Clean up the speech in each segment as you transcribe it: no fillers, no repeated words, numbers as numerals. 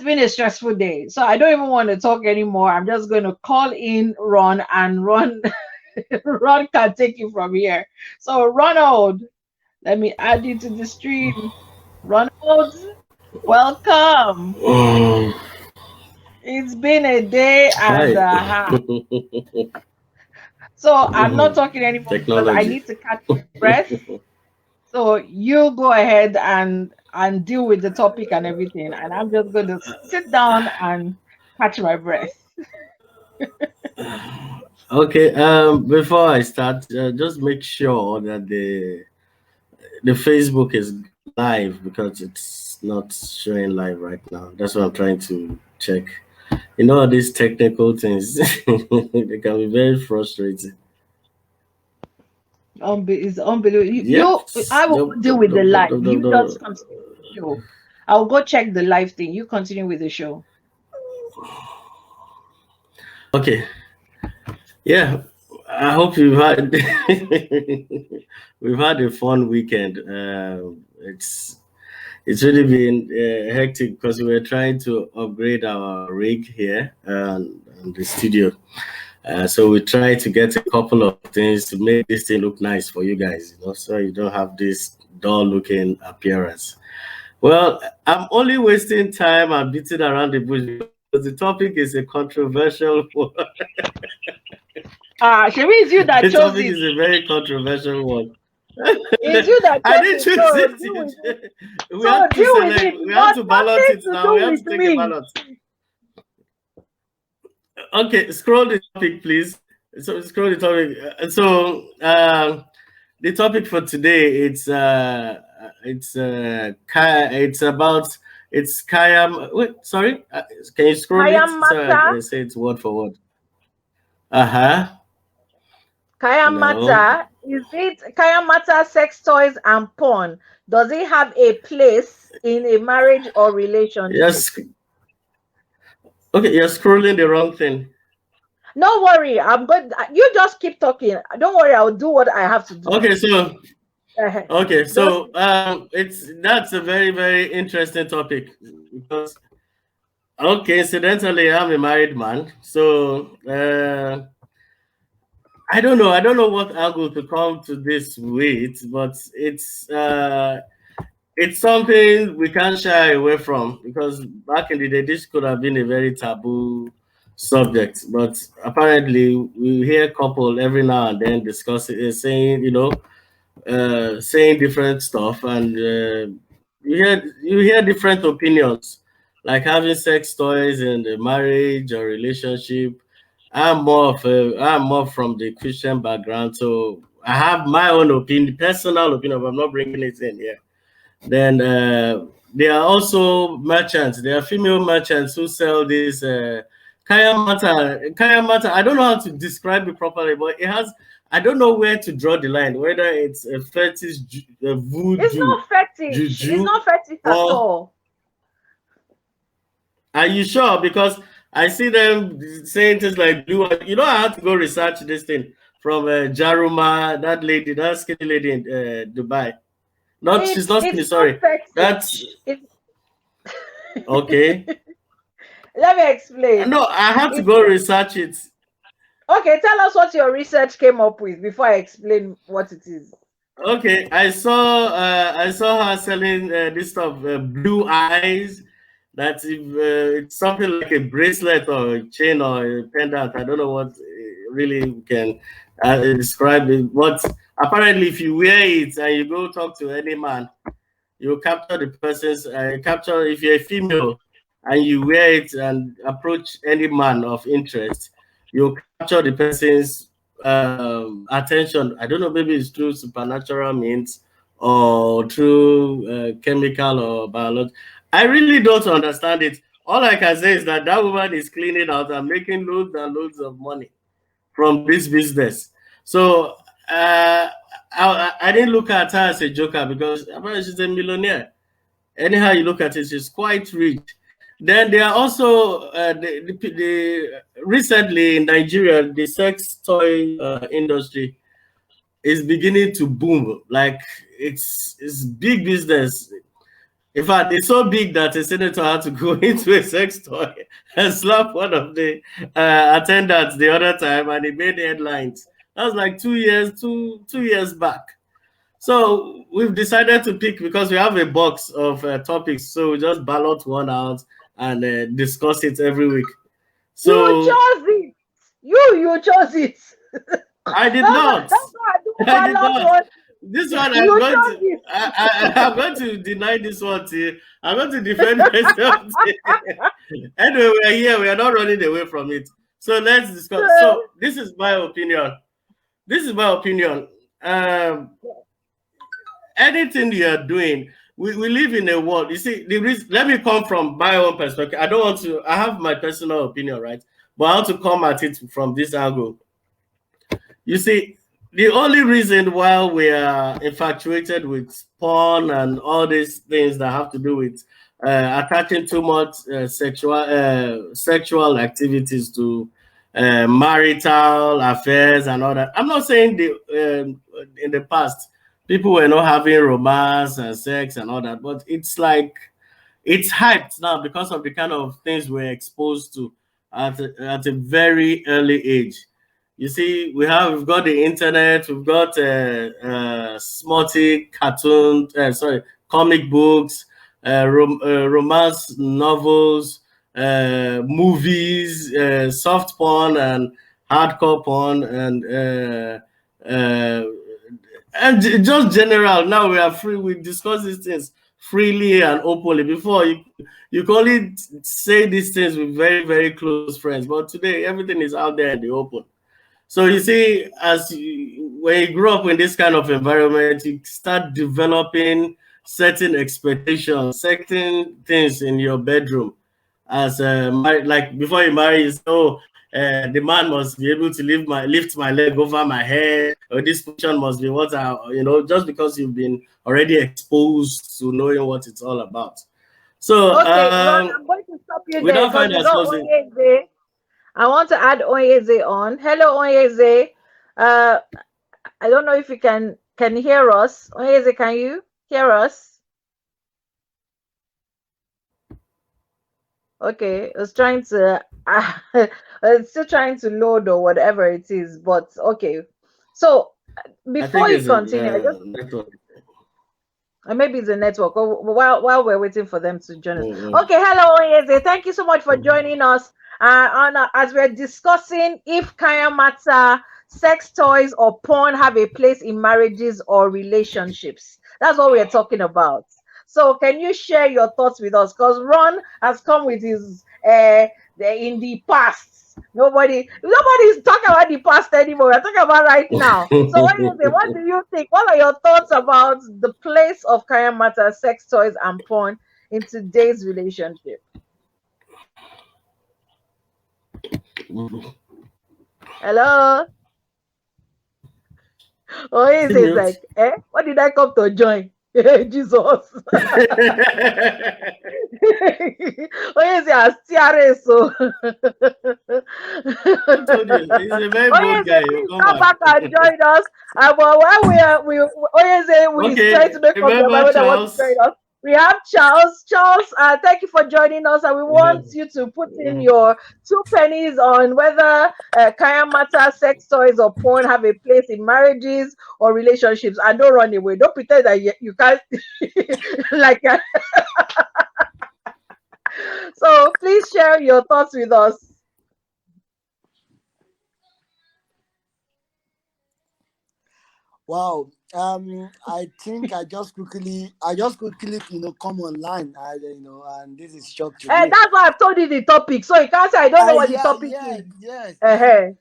been a stressful day, so I don't even want to talk anymore. I'm just going to call in Ron, and Ron, Ron can take you from here. So, Ronald, let me add you to the stream. Ronald, welcome. It's been a day and Hi. a half. So I'm not talking anymore because I Technology. need to catch my breath. So you go ahead and deal with the topic and everything, and I'm just going to sit down and catch my breath. Okay. Before I start, just make sure that the Facebook is live because it's not showing live right now. That's what I'm trying to check. You know, these technical things they can be very frustrating. It's unbelievable. Yep. I will deal with the live. You just continue with the show. I'll go check the live thing. You continue with the show. Okay. Yeah. I hope you've had we've had a fun weekend. It's really been hectic because we were trying to upgrade our rig here and the studio. So we try to get a couple of things to make this thing look nice for you guys, so you don't have this dull looking appearance. Well, I'm only wasting time and beating around the bush because the topic is a controversial one. Shemi, it's you that The chose topic it. is a very controversial one. It's you that I chose didn't it. choose So it. deal with it. We So have to deal with select. it. We It have got to ballot nothing it to now. do We have with to take a me. ballot. Okay, scroll the topic, please. So scroll the topic. The topic for today it's about it's Kayam. Wait, sorry. Can you scroll it Kayan so I Matta, can say it word for word? Uh-huh. Kayan No. Matta, is it Kayan Matta sex toys and porn? Does it have a place in a marriage or relationship? Yes. Okay, you're scrolling the wrong thing. No worry, I'm good. You just keep talking. Don't worry, I'll do what I have to do. Okay, so Just that's a very, very interesting topic because incidentally I'm a married man. So I don't know. I don't know what angle to come to this with, but it's something we can't shy away from because back in the day, this could have been a very taboo subject. But apparently, we hear a couple every now and then discussing, saying, saying different stuff, and you hear different opinions, like having sex toys in the marriage or relationship. I'm more from the Christian background, so I have my own opinion, personal opinion, but I'm not bringing it in here. Then there are also merchants. There are female merchants who sell this Kayan Matta. Kayan Matta. I don't know how to describe it properly, but it has. I don't know where to draw the line. Whether it's a fetish, voodoo, it's not fetish. It's juju, not fetish at or all. are you sure? Because I see them saying things like blue. I had to go research this thing from Jaruma, that lady, that skinny lady in Dubai. She's not skinny. It's not Sorry, that's fetish. okay. Let me explain. No, I had to It's go research it. okay. Tell us what your research came up with before I explain what it is. Okay, I saw her selling this stuff, blue eyes. That's if it's something like a bracelet or a chain or a pendant. I don't know what really can describe it. But apparently, if you wear it and you go talk to any man, you capture the person's capture. If you're a female and you wear it and approach any man of interest, you capture the person's attention. I don't know, maybe it's through supernatural means or through chemical or biology. I really don't understand it. All I can say is that woman is cleaning out and making loads and loads of money from this business. So I didn't look at her as a joker because apparently she's a millionaire. Anyhow you look at it, she's quite rich. Then there are also recently in Nigeria, the sex toy industry is beginning to boom. Like it's big business. In fact, it's so big that a senator had to go into a sex toy and slap one of the attendants the other time, and it made headlines. That was like 2 years, two years back. So we've decided to pick because we have a box of topics. So we just ballot one out and discuss it every week. You So chose it. You chose it. I did not. That's why I do I did ballot not. one. This one I'm You going chose to. it. I'm going to deny this one till I'm going to defend myself. Anyway, we are here. We are not running away from it. So let's discuss. So this is my opinion. This is my opinion. Um, Anything you are doing, we live in a world. You see, the reason, let me come from my own perspective. I don't want to. I have my personal opinion, right? But I want to come at it from this angle. You see, the only reason why we are infatuated with porn and all these things that have to do with attaching too much sexual activities to marital affairs and all that. I'm not saying in the past people were not having romance and sex and all that, but it's like it's hyped now because of the kind of things we're exposed to at a very early age. You see, we've got the internet, we've got smutty cartoon, sorry, comic books, romance novels, movies, soft porn and hardcore porn, just general. Now we are free. We discuss these things freely and openly. Before you can only say these things with very very close friends, but today everything is out there in the open. So you see, when you grow up in this kind of environment, you start developing certain expectations, certain things in your bedroom. As like before you marry, you say, oh, the man must be able to lift my leg over my head, or this position must be what just because you've been already exposed to knowing what it's all about. So Okay, Ron, I'm going to stop you we there don't because find we got ourselves in. Onyeze. I want to add Onyeze on. Hello, Onyeze. Uh, I don't know if you can hear us. Onyeze, can you hear us? Okay, I was trying to. It's still trying to load or whatever it is, but okay. So I think before you it's a continue, I just network. or maybe it's a network. Or while we're waiting for them to join us. Mm-hmm. Okay, hello Onyeze. Thank you so much for joining us. As we're discussing if Kayan Matta, sex toys or porn have a place in marriages or relationships. That's what we're talking about. So can you share your thoughts with us? Because Ron has come with his in the past. Nobody's talking about the past anymore. We're talking about right now. So what do you think? What are your thoughts about the place of Kayan Matta, sex toys and porn in today's relationship? Hello? Oh, Is he it says mute? like, what did I come to join? Jesus. Oh, yes, yeah, CRS. So, I told you, he's a very oh, bold yes, guy. He'll please come come back. back and join us. But while oh, yes, we trying Okay, to make up their mind remember when they want to Charles? join us. We have Charles. Charles, thank you for joining us, and we want you to put in your 2 pennies on whether Kayan Matta, sex toys, or porn have a place in marriages or relationships. And don't run away. Don't pretend that you can't. like, so please share your thoughts with us. Wow. I think I just quickly, come online. And this is shock to And me. that's why I've told you the topic. So you can't say I don't know what the Yeah, topic is. yes. Uh-huh.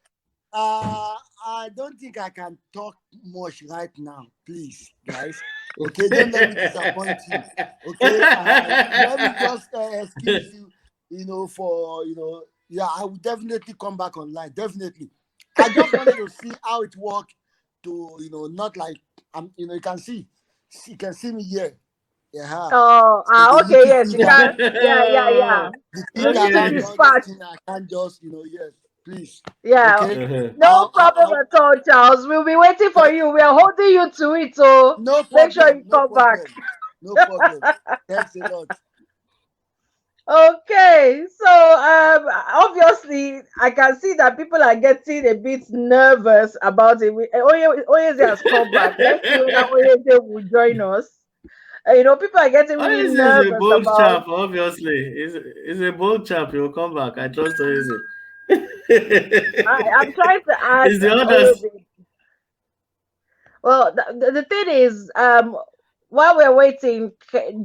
I don't think I can talk much right now, please, guys. Okay, don't let me disappoint you. Okay, let me just excuse you. For yeah, I will definitely come back online. Definitely. I just wanted to see how it worked. Not like you can see me here. Yeah. Oh, So the okay, little yes, you finger, can. Yeah. the You finger need to that Okay. does this dispatch. thing, I can't just, yes, please. Yeah. Okay. No problem at all, Charles. We'll be waiting for Thank, you. We are holding you to it, so no make sure you problem, no come back. problem. No problem. Thanks a lot. Okay, so obviously I can see that people are getting a bit nervous about it. Oyeze has come back. Let's see whether Oyeze will join us. People are getting Oh, really this is a nervous bold about. chap, obviously. He's a bold chap. He'll come back. I trust Oasis. I'm trying to add It's the others. Oyeze. Well, the thing is, while we're waiting,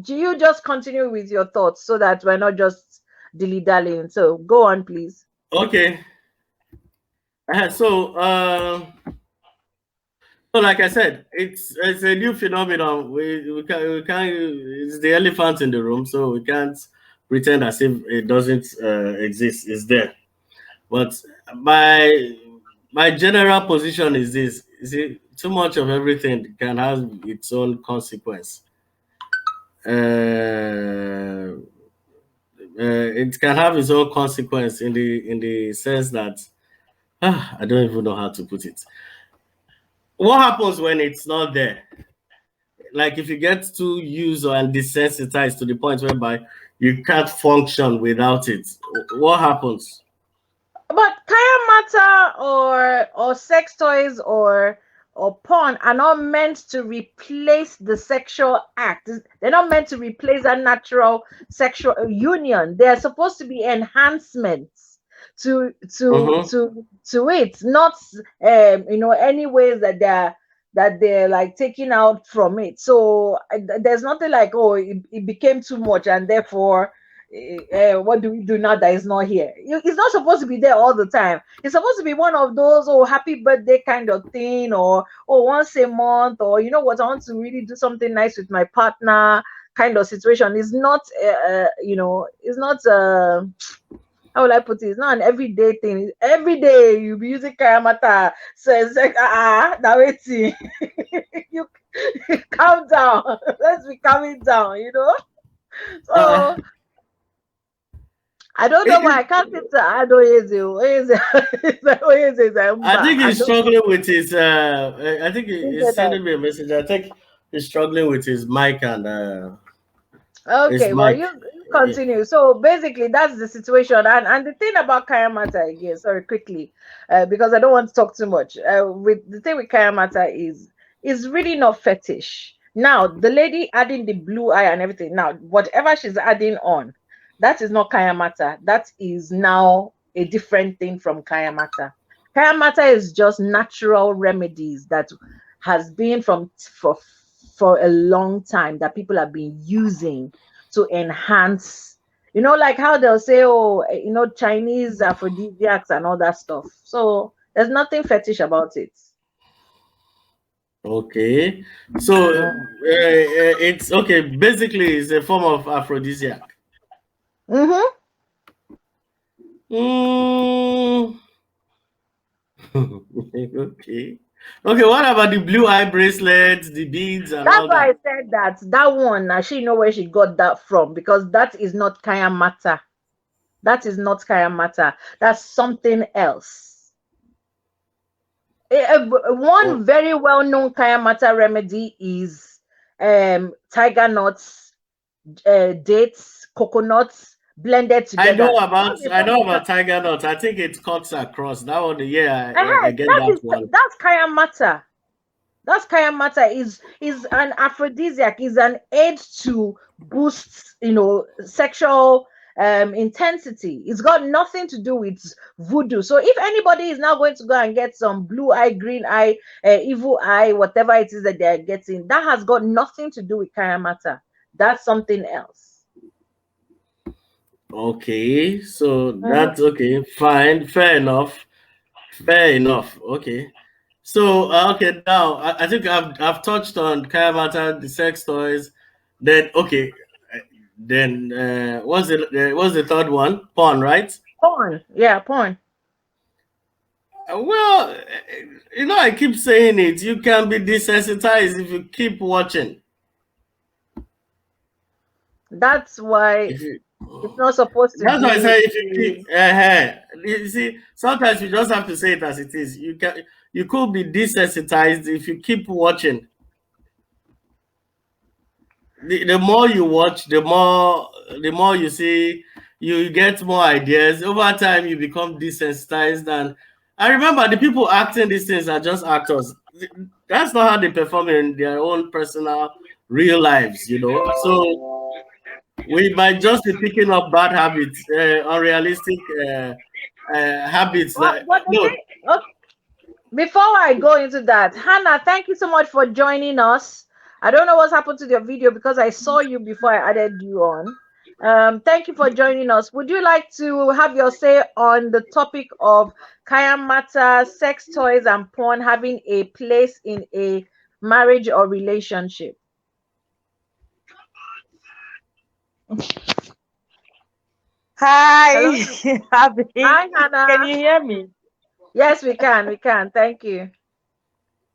do you just continue with your thoughts so that we're not just dilly-dallying? So go on, please. Okay. So, like I said, it's a new phenomenon. We can't. It's the elephant in the room, so we can't pretend as if it doesn't exist. It's there. But my general position is this: too much of everything can have its own consequence. It can have its own consequence in the sense that I don't even know how to put it. What happens when it's not there? Like if you get too used and desensitized to the point whereby you can't function without it, what happens? But Kayan Matta or sex toys or porn are not meant to replace the sexual act. They're not meant to replace a natural sexual union. They're supposed to be enhancements to it, not any ways that they're like taking out from it. So there's nothing like, oh, it became too much and therefore what do we do now that is not here? It's not supposed to be there all the time. It's supposed to be one of those, oh, happy birthday kind of thing, or oh, once a month, or you know what, I want to really do something nice with my partner kind of situation. It's not it's not how will I put it? It's not an everyday thing. Every day you be using Kayan Matta. So it's like, now waiting. You calm down. Let's be calming down, So I don't know why I can't seem to add Oyeze. I think he's struggling with his. I think he's sending me a message. I think he's struggling with his mic and. Okay, well, you continue. So basically, that's the situation. And the thing about Kayan Matta again, sorry, quickly, because I don't want to talk too much. With the thing with Kayan Matta is really not fetish. Now, the lady adding the blue eye and everything. Now, whatever she's adding on, that is not Kayan Matta. That is now a different thing from Kayan Matta. Kayan Matta is just natural remedies that has been for a long time that people have been using to enhance, like how they'll say, oh, Chinese aphrodisiacs and all that stuff. So there's nothing fetish about it. Okay, so it's okay. Basically, it's a form of aphrodisiac. Mm-hmm. Okay. Okay, what about the blue eye bracelets, the beads, and That's all why that? I said that one, she know where she got that from, because that is not Kayan Matta. That is not Kayan Matta. That's something else. One very well-known Kayan Matta remedy is tiger nuts, dates, coconuts blended together. I know about tiger nuts. I think it cuts across that one. Yeah, I get that one. That's Kayan Matta. That's Kayan Matta is an aphrodisiac, is an aid to boost, sexual intensity. It's got nothing to do with voodoo. So if anybody is now going to go and get some blue eye, green eye, evil eye, whatever it is that they're getting, that has got nothing to do with Kayan Matta. That's something else. Okay, so that's okay. Fine, fair enough. Fair enough. Okay. So okay, now I think I've touched on Kayan Matta, the sex toys. Then okay, then what's the third one? Porn, right? Porn, yeah, porn. Well, I keep saying it. You can be desensitized if you keep watching. That's why it's not supposed to. That's why I say if you keep. You see, sometimes you just have to say it as it is. You could be desensitized if you keep watching. the more you watch, the more you see, you get more ideas. Over time, you become desensitized. And I remember the people acting these things are just actors. That's not how they perform in their own personal, real lives, you know. So we might just be picking up bad habits, unrealistic habits. Like What the no, thing? Okay, before I go into that, Hannah, thank you so much for joining us. I don't know what's happened to your video because I saw you before I added you on. Thank you for joining us. Would you like to have your say on the topic of Kayan Matta, sex toys, and porn having a place in a marriage or relationship? Hello? Hi, Abi. Hi, Can Hannah. you hear me? Yes, we can. We can. Thank you.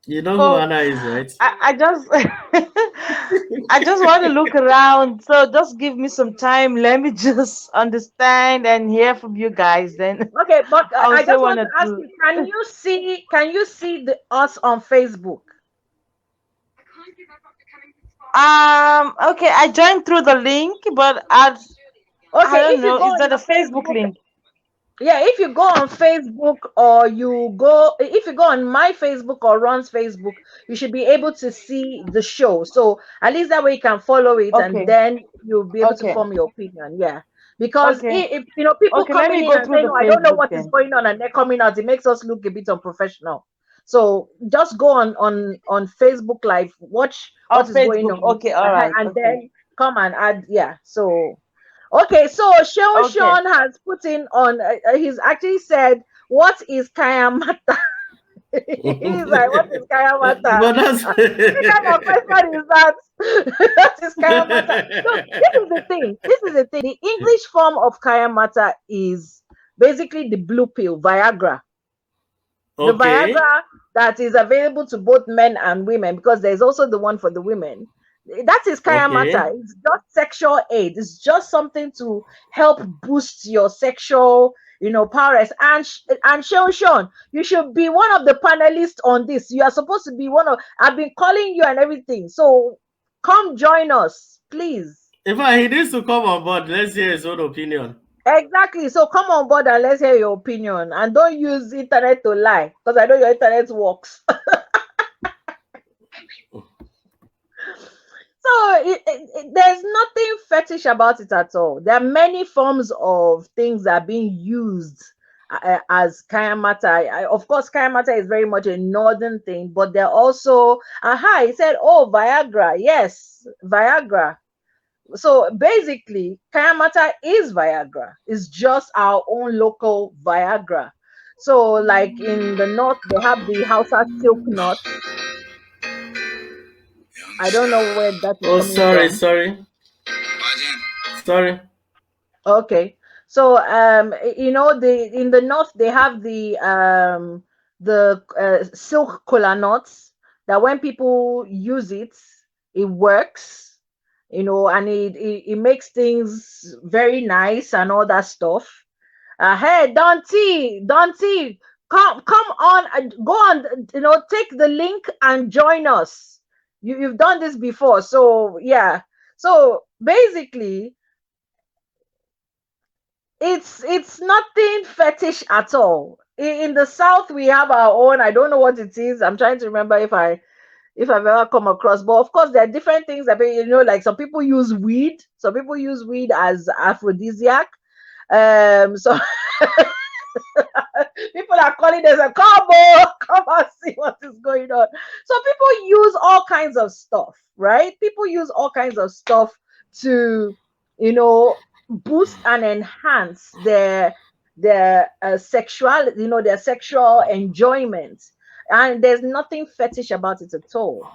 you know who Oh, Anna is, right? I just I just want to look around. So just give me some time. Let me just understand and hear from you guys. Then Okay, but I'll I say just one want or to ask two. you, can you see the us on Facebook? Okay, I joined through the link, but I Okay, don't if you know. go Is on that a your Facebook Facebook, link? yeah, if you go on Facebook or if you go on my Facebook or Ron's Facebook, you should be able to see the show. So at least that way you can follow it and Okay, then you'll be able to okay, form your opinion. Yeah. Because okay, if people okay. Let coming me in go and through saying, the "No, I don't know Facebook what is then. going on," and they're coming out, it makes us look a bit unprofessional. So just go on Facebook Live, watch On what is going Facebook. on, Okay, all right. and Okay, then come and add. Yeah. So okay, so okay. Sean has put in on. He's actually said, "What is Kayan Matta?" He's like, "What is Kayan Matta? But that's What kind of question is that? What is Kayan Matta?" So this is the thing. This is the thing. The English form of Kayan Matta is basically the blue pill, Viagra. The okay. Viagra that is available to both men and women, because there's also the one for the women. That is Kayan Okay. Matta. It's just sexual aid. It's just something to help boost your sexual, powers. And Sean, you should be one of the panelists on this. You are supposed to be one of. I've been calling you and everything. So come join us, please. In fact, he needs to come on board. Let's hear his own opinion. Exactly. So come on board and let's hear your opinion. And don't use internet to lie, because I know your internet works. So there's nothing fetish about it at all. There are many forms of things that are being used as Kayan Matta. Of course, Kayan Matta is very much a northern thing, but they're also, he said, oh, Viagra. Yes, Viagra. So basically, Kayan Matta is Viagra. It's just our own local Viagra. So, like in the north, they have the Hausa silk nuts. I don't know where that is Oh, coming sorry, from. sorry, sorry. Okay. So the in the north they have the silk kola nuts that when people use it, it works, and it makes things very nice and all that stuff. Hey, Dante, come on, go on, take the link and join us. You've done this before, so yeah. So basically, it's nothing fetish at all. In the south we have our own. I don't know what it is. I'm trying to remember if I've ever come across, but of course there are different things that, like some people use weed. Some people use weed as aphrodisiac. So people are calling this a combo. Come and see what is going on. So people use all kinds of stuff, right? People use all kinds of stuff to, you know, boost and enhance their sexual, their sexual enjoyment, and there's nothing fetish about it at all.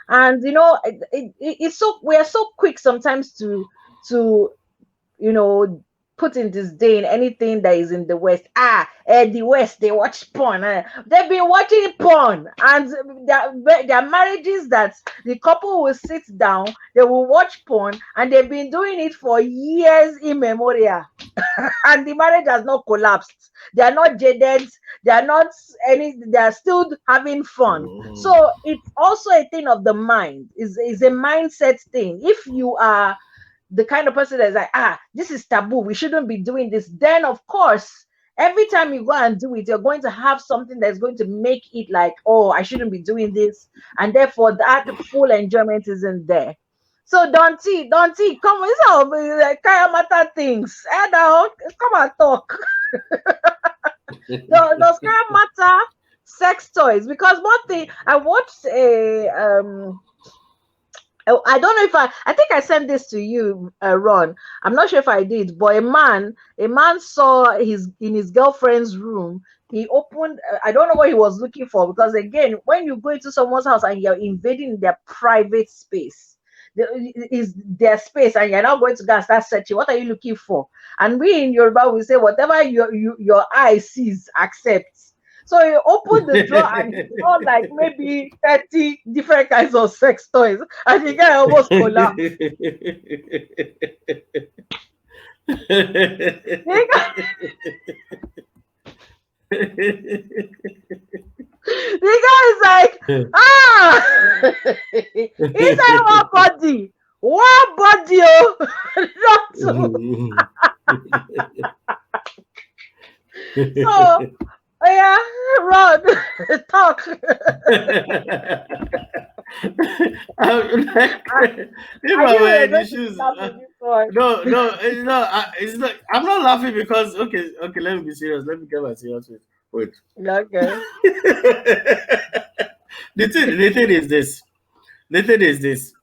And it's so we are so quick sometimes to you know put in disdain anything that is in the West. The West, they watch porn. They've been watching porn, and their marriages that the couple will sit down, they will watch porn, and they've been doing it for years immemorial. And the marriage has not collapsed. They are not jaded. They are not any. They are still having fun. So it's also a thing of the mind. Is a mindset thing. If you are the kind of person that's like, this is taboo, we shouldn't be doing this, then of course, every time you go and do it, you're going to have something that's going to make it like, oh, I shouldn't be doing this, and therefore that full enjoyment isn't there. So Donty, come on, it's all like Kayan Matta things. Now, come and talk. Those Kayan Matta sex toys, because one thing I watched I don't know if I think I sent this to you, Ron. I'm not sure if I did, but a man saw in his girlfriend's room. He opened. I don't know what he was looking for, because again, when you go into someone's house and you're invading their private space, is their space, and you're not going to go and start searching. What are you looking for? And we in Yoruba will say, whatever your eye sees, accepts. So he opened the drawer and he saw like maybe 30 different kinds of sex toys. And the guy almost collapsed. The guy is like, inside one body. One body, oh, not two. So, yeah, Rod, talk. If I were in the shoes, no, it's not. I'm not laughing because okay. Let me be serious. Let me get my serious with. Wait. Okay. The thing is this. The thing is this.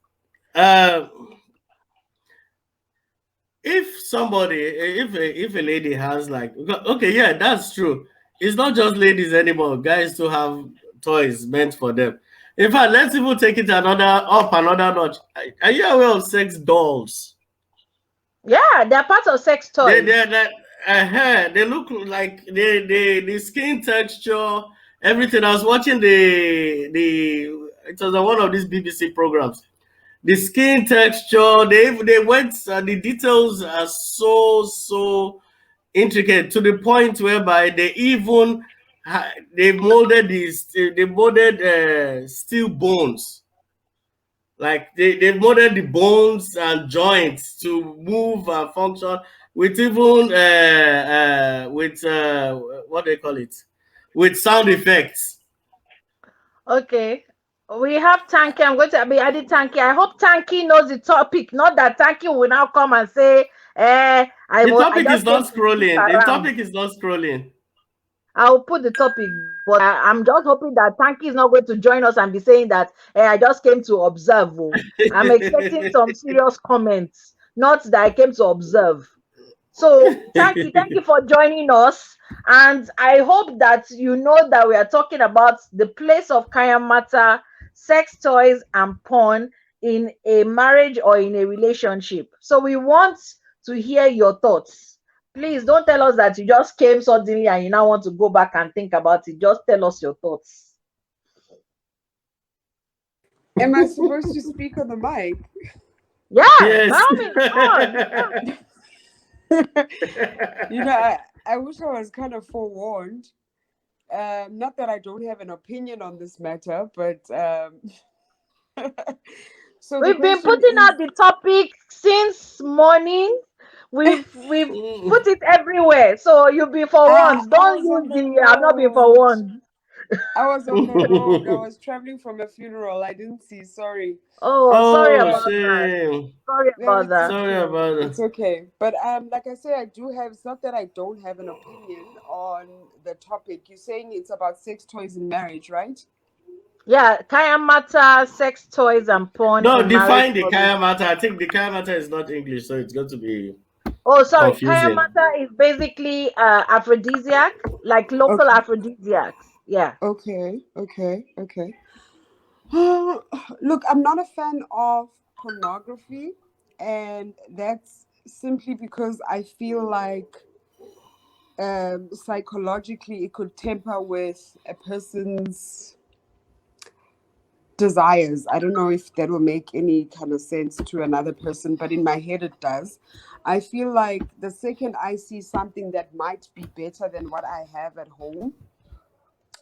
If somebody, if a lady has like, okay, yeah, that's true. It's not just ladies anymore. Guys still have toys meant for them. In fact, let's even take it another notch. Are you aware of sex dolls? Yeah, they're part of sex toys. They look like the skin texture, everything. I was watching it was on one of these BBC programs. The skin texture, they went, the details are so intricate to the point whereby they even they molded steel bones, like they molded the bones and joints to move and function with even what they call it, with sound effects. Okay. We have Tanky. I'm going to be adding Tanky. I hope Tanky knows the topic. Not that Tanky will now come and say, The topic is not scrolling. I'll put the topic, but I'm just hoping that Tanky is not going to join us and be saying that I just came to observe. I'm expecting some serious comments, not that I came to observe. So thank you for joining us. And I hope that you know that we are talking about the place of Kayan Matta, sex toys, and porn in a marriage or in a relationship. So we want to hear your thoughts. Please don't tell us that you just came suddenly and you now want to go back and think about it. Just tell us your thoughts. Am I supposed to speak on the mic? Yeah, yes. You know, I wish I was kind of forewarned. Not that I don't have an opinion on this matter, but so we've been putting out the topic since morning. We've put it everywhere, so you'll be forewarned. Don't use the "I've not been forewarned." I was on the road. I was traveling from a funeral. I didn't see. Sorry. Sorry about shame. that. Sorry about that. Sorry about that. It's okay. But like I say, I do have. It's not that I don't have an opinion on the topic. You're saying it's about sex toys in marriage, right? Yeah, Kayan Matta, sex toys, and porn. No, define the Kayan Matta. I think the Kayan Matta is not English, so it's going to be. Oh, sorry. Kayan Matta is basically aphrodisiac, like local aphrodisiacs. Yeah. Okay. Look, I'm not a fan of pornography, and that's simply because I feel like psychologically it could temper with a person's desires. I don't know if that will make any kind of sense to another person, but in my head it does. I feel like the second I see something that might be better than what I have at home,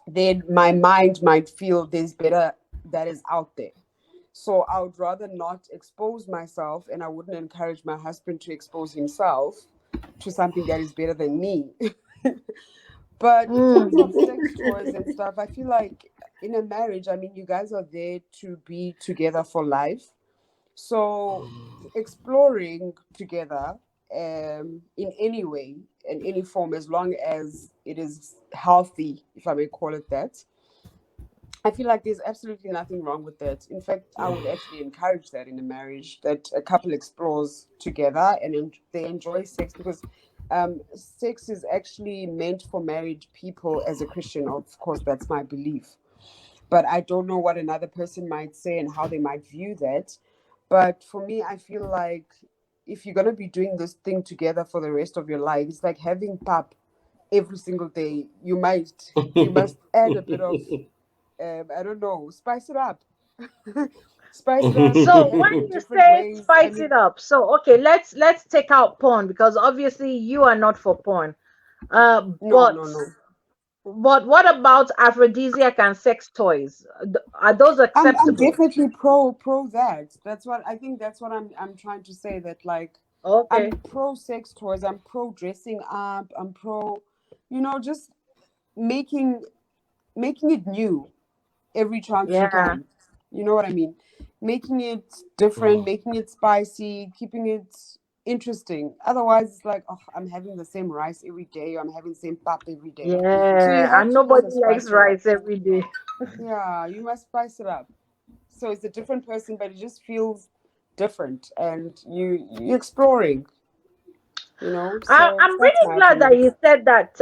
then my mind might feel there's better that is out there. So I would rather not expose myself, and I wouldn't encourage my husband to expose himself to something that is better than me. But in terms of sex toys and stuff, I feel like in a marriage, I mean, you guys are there to be together for life. So exploring together in any way, in any form, as long as it is healthy, if I may call it that, I feel like there's absolutely nothing wrong with that. In fact, I would actually encourage that in a marriage, that a couple explores together and they enjoy sex, because sex is actually meant for married people. As a Christian, of course, that's my belief. But I don't know what another person might say and how they might view that. But for me, I feel like if you're going to be doing this thing together for the rest of your life, it's like having pap every single day. You must add a bit of I don't know, spice it up. Spice it up, So have when it in you different say ways. I spice mean, it up, so okay, let's take out porn, because obviously you are not for porn. Uh, no, but no, no. what about aphrodisiac and sex toys? Are those I'm acceptable? definitely pro that. That's what I think. That's what I'm trying to say. That like, I'm Okay. pro sex toys. I'm pro dressing up. I'm pro, just making making it new every chance you Yeah. can. You know what I mean? Making it different, making it spicy, keeping it interesting. Otherwise, it's like, oh, I'm having the same rice every day, or I'm having the same pap every day. So you Yeah. have And to kind nobody of likes spice it up. rice every day. Yeah, you must spice it up. So it's a different person, but it just feels different, and you're exploring. So I'm that's really my glad that opinion. you said that,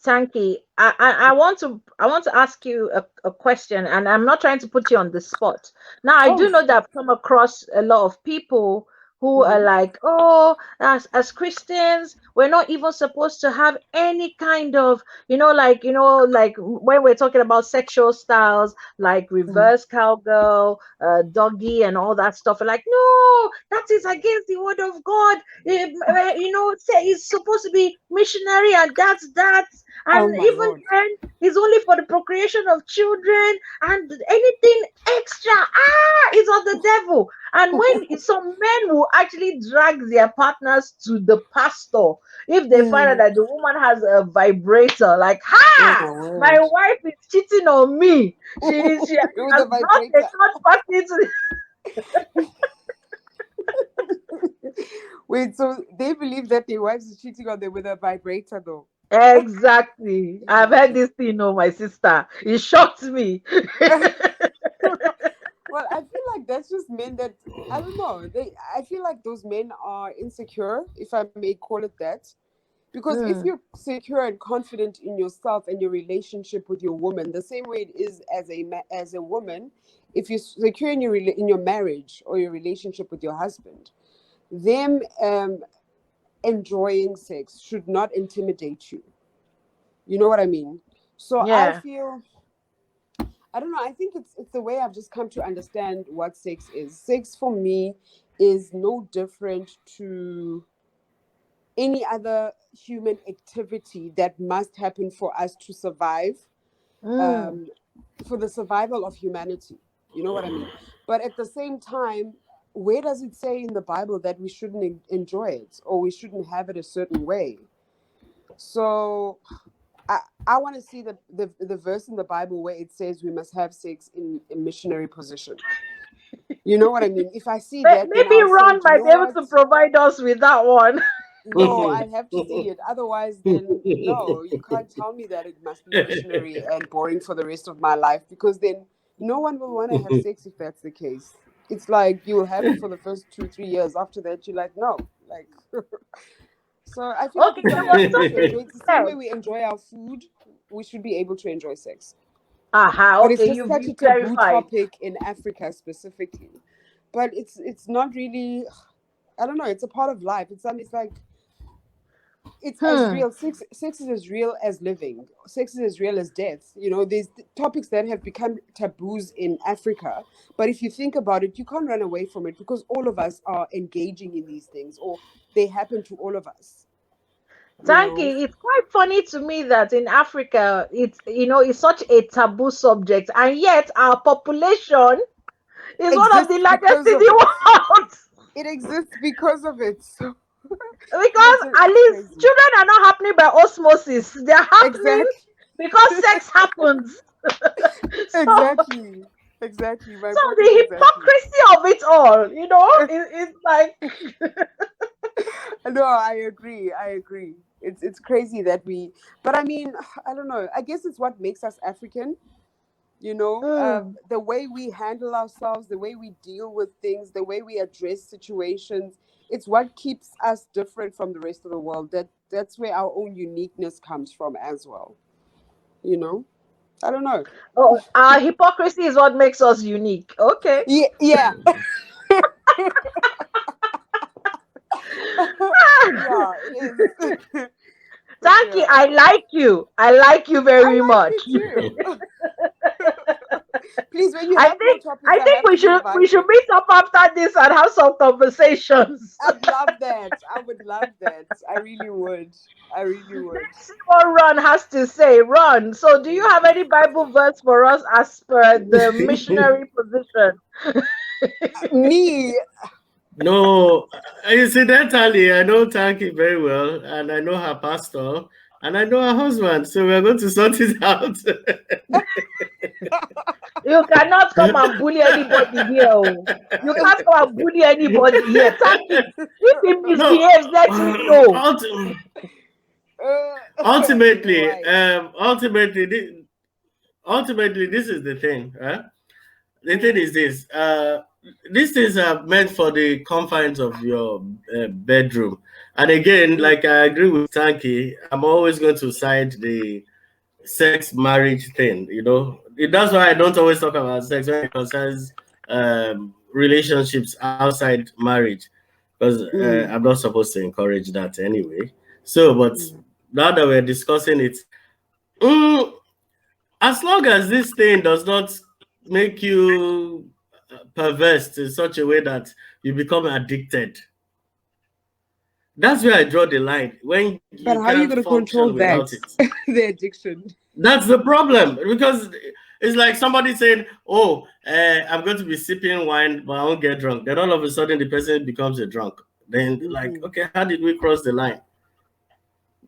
Tanki. I want to ask you a question, and I'm not trying to put you on the spot. Now, I Oh, do know that sure. I've come across a lot of people who are Mm-hmm. like, oh, as Christians, we're not even supposed to have any kind of, like when we're talking about sexual styles, like Mm-hmm. reverse cowgirl, doggy, and all that stuff. Like, no, that is against the word of God. Say it's supposed to be missionary, and that's that. Oh And my even Lord. then, it's only for the procreation of children, and anything extra, is of the devil. And when some men will actually drag their partners to the pastor if they find out Mm. that the woman has a vibrator, like, Oh my my word. wife is cheating on me. She With has the brought a vibrator. third party to Wait, so they believe that their wives is cheating on them with a vibrator, though. Exactly. I've heard this thing, oh, my sister. It shocked me. Well, I feel like that's just men that I don't know. I feel like those men are insecure, if I may call it that. Because if Mm, you're secure and confident in yourself and your relationship with your woman, the same way it is as a woman, if you're secure in in your marriage or your relationship with your husband, them enjoying sex should not intimidate you. You know what I mean? So I yeah. feel I don't know. I think it's the way I've just come to understand what sex is. Sex for me is no different to any other human activity that must happen for us to survive, Mm, um, for the survival of humanity. You know what I mean? But at the same time, where does it say in the Bible that we shouldn't enjoy it or we shouldn't have it a certain way? So I, I want to see the verse in the Bible where it says we must have sex in a missionary position. You know what I mean? If I see that, then maybe I'll say, Ron do you might know be able what? to provide us with that one. No, I have to see it. Otherwise, then no, you can't tell me that it must be missionary and boring for the rest of my life, because then no one will want to have sex if that's the case. It's like you will have it for the first 2, 3 years. After that, you're like, no, like. So I feel like Okay, it's there something was we need to something enjoy. you It's the same way said. we enjoy our food. We should be able to enjoy sex. Aha, But it's okay, just such a you've taboo clarified. topic in Africa specifically. But it's not really. I don't know. It's a part of life. It's like it's as real. Sex is as real as living. Sex is as real as death. You know, there's topics that have become taboos in Africa. But if you think about it, you can't run away from it because all of us are engaging in these things, or they happen to all of us. Thank you. It's quite funny to me that in Africa, it's such a taboo subject, and yet our population is one of the Exists largest because in of the it. world. It exists because of it. So Because at least crazy. children are not happening by osmosis; they're happening Exactly. because sex happens. So, Exactly. My so point is the exactly. hypocrisy of it all, it's like, No, I agree. It's crazy that but I mean, I don't know. I guess it's what makes us African. mm, The way we handle ourselves, the way we deal with things, the way we address situations. It's what keeps us different from the rest of the world. That's where our own uniqueness comes from as well. You know, I don't know. oh, our hypocrisy is what makes us unique. Okay. Yeah, yeah, yeah. It is. For Thank you. sure. I like you. I like you I very like you much. too. Please, when you I have more think topics, I I think have we to be should invited. meet up after this and have some conversations. I'd love that. I would love that. I really would. I really would. Let's see what Ron has to say. Ron, so do you have any Bible verse for us as per the missionary position? Me, No, incidentally, I know Taki very well, and I know her pastor, and I know her husband. So we're going to sort it out. You cannot come and bully anybody here. Oh. You can't come and bully anybody here. Thank you. If he No, misbehaves, let me know. you're ultimately, right. ultimately, this is the thing. Huh? The thing is this: these things are meant for the confines of your bedroom. And again, Mm, like I agree with Tanki, I'm always going to side the sex marriage thing. That's why I don't always talk about sex when it concerns relationships outside marriage, because mm, I'm not supposed to encourage that anyway. So, but mm. now that we're discussing it, mm, as long as this thing does not make you perverse in such a way that you become addicted, that's where I draw the line. When But you how are you can't going to control function that? without it, The addiction. that's the problem. Because it's like somebody saying, "Oh, I'm going to be sipping wine, but I won't get drunk." Then all of a sudden, the person becomes a drunk. Then, like, Hmm. okay, how did we cross the line?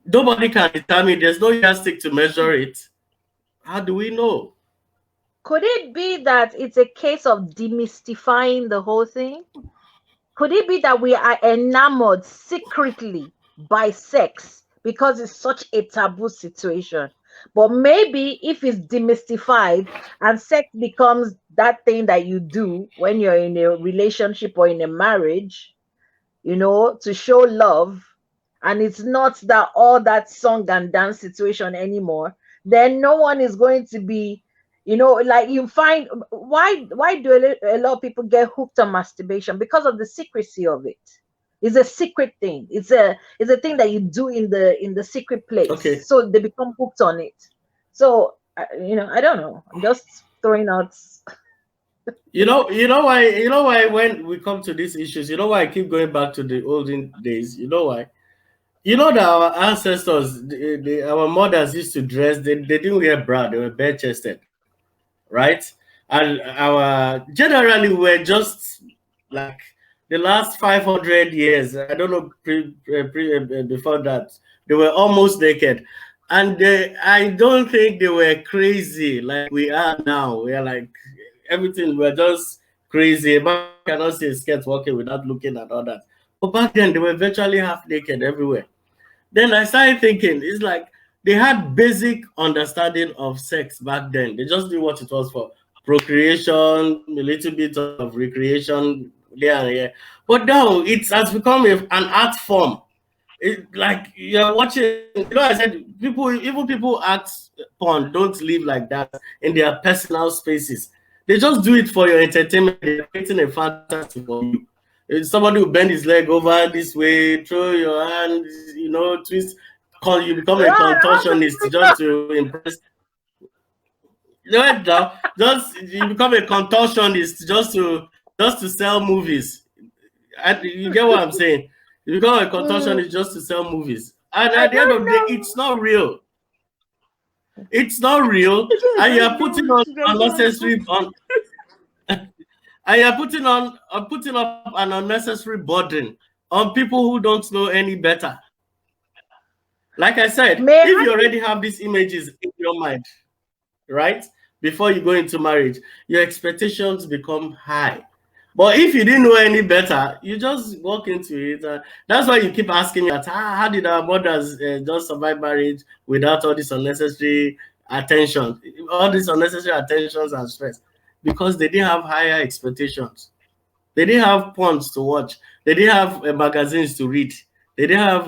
Nobody can determine. There's no yardstick to measure it. How do we know? Could it be that it's a case of demystifying the whole thing? Could it be that we are enamored secretly by sex because it's such a taboo situation? But maybe if it's demystified and sex becomes that thing that you do when you're in a relationship or in a marriage, to show love, and it's not that all that song and dance situation anymore, then no one is going to be, like, you find, why do a lot of people get hooked on masturbation? Because of the secrecy of it. It's a secret thing. It's a thing that you do in the secret place, Okay, so they become hooked on it. So I don't know, I'm just throwing out. you know why when we come to these issues, you know why I keep going back to the olden days. You know why? You know that our ancestors, our mothers used to dress. They didn't wear bra. They were bare chested, right? And our generally we're just like the last 500 years. I don't know before that they were almost naked, and I don't think they were crazy like we are now. We are like everything. We're just crazy. A man cannot see a skirt walking without looking at others. But back then they were virtually half naked everywhere. Then I started thinking, it's like they had basic understanding of sex back then. They just knew what it was for: procreation, a little bit of recreation there and here. But now it has become an art form. Like you're watching, I said even people act porn don't live like that in their personal spaces. They just do it for your entertainment. They're creating a fantasy for you. It's somebody who bend his leg over this way, throw your hand, twist. You become a Ron, how do contortionist just to impress. Just you become a contortionist just to sell movies. You get what I'm saying? You become a contortionist just to sell movies, and I at the end of don't the day, know. it's not real. It's not real, and you're putting on unnecessary and you're putting up an unnecessary burden on people who don't know any better. Like I said, May if I you already have these images in your mind, right, before you go into marriage, your expectations become high. But if you didn't know any better, you just walk into it. That's why you keep asking me that, how did our mothers just survive marriage without all this unnecessary attention, all these unnecessary attentions and stress? Because they didn't have higher expectations. They didn't have porns to watch. They didn't have magazines to read. They didn't have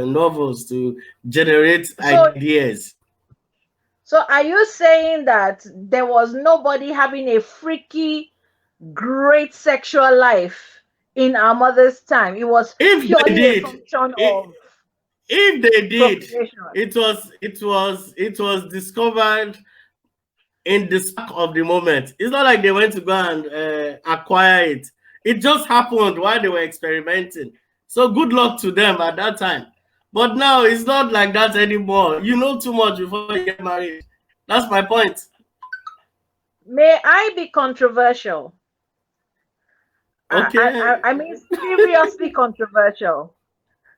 novels to generate ideas. So are you saying that there was nobody having a freaky, great sexual life in our mother's time? It was If they purely a did, function of if they did, procreation. it was discovered in the spark of the moment. It's not like they went to go and acquire it. It just happened while they were experimenting. So good luck to them at that time. But now it's not like that anymore. You know too much before you get married. That's my point. May I be controversial? Okay. I mean, seriously controversial.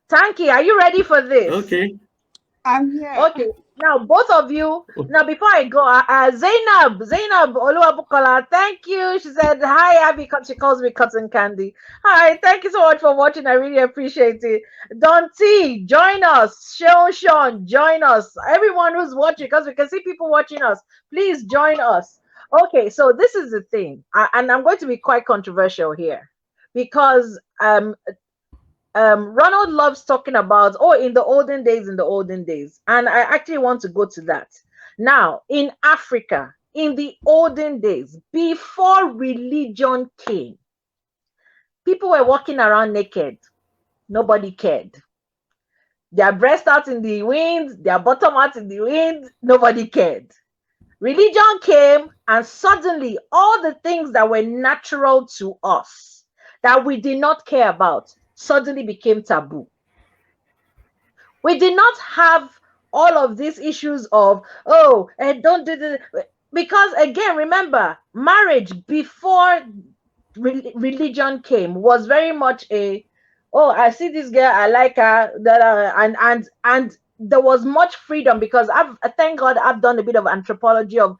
Tanky, are you ready for this? Okay. I'm here. Okay. Now, both of you. Now, before I go, Zainab Oluwabukola, thank you. She said, "Hi, Abby." She calls me Cotton Candy. Hi, thank you so much for watching. I really appreciate it. Don T, join us. Sean, join us. Everyone who's watching, because we can see people watching us. Please join us. Okay, so this is the thing, and I'm going to be quite controversial here, because Ronald loves talking about, in the olden days, and I actually want to go to that. Now, in Africa, in the olden days, before religion came, people were walking around naked. Nobody cared. Their breast out in the wind, their bottom out in the wind, nobody cared. Religion came, and suddenly all the things that were natural to us, that we did not care about, suddenly became taboo. We did not have all of these issues of, don't do this. Because again, remember, marriage before religion came was very much I see this girl, I like her, and there was much freedom, because thank God I've done a bit of anthropology of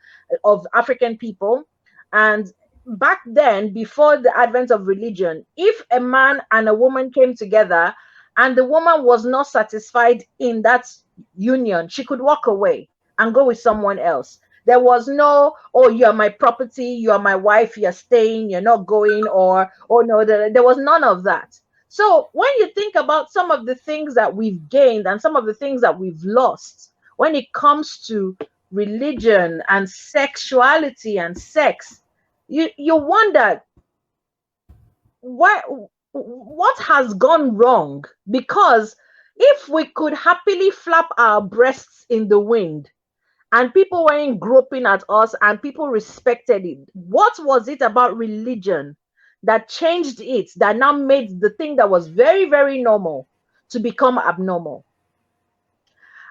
African people. And back then, before the advent of religion, if a man and a woman came together and the woman was not satisfied in that union, she could walk away and go with someone else. There was no, you are my property, you are my wife, you're staying, you're not going, or, no, there was none of that. So when you think about some of the things that we've gained and some of the things that we've lost when it comes to religion and sexuality and sex, you wonder what has gone wrong? Because if we could happily flap our breasts in the wind and people weren't groping at us and people respected it, what was it about religion that changed it, that now made the thing that was very, very normal to become abnormal?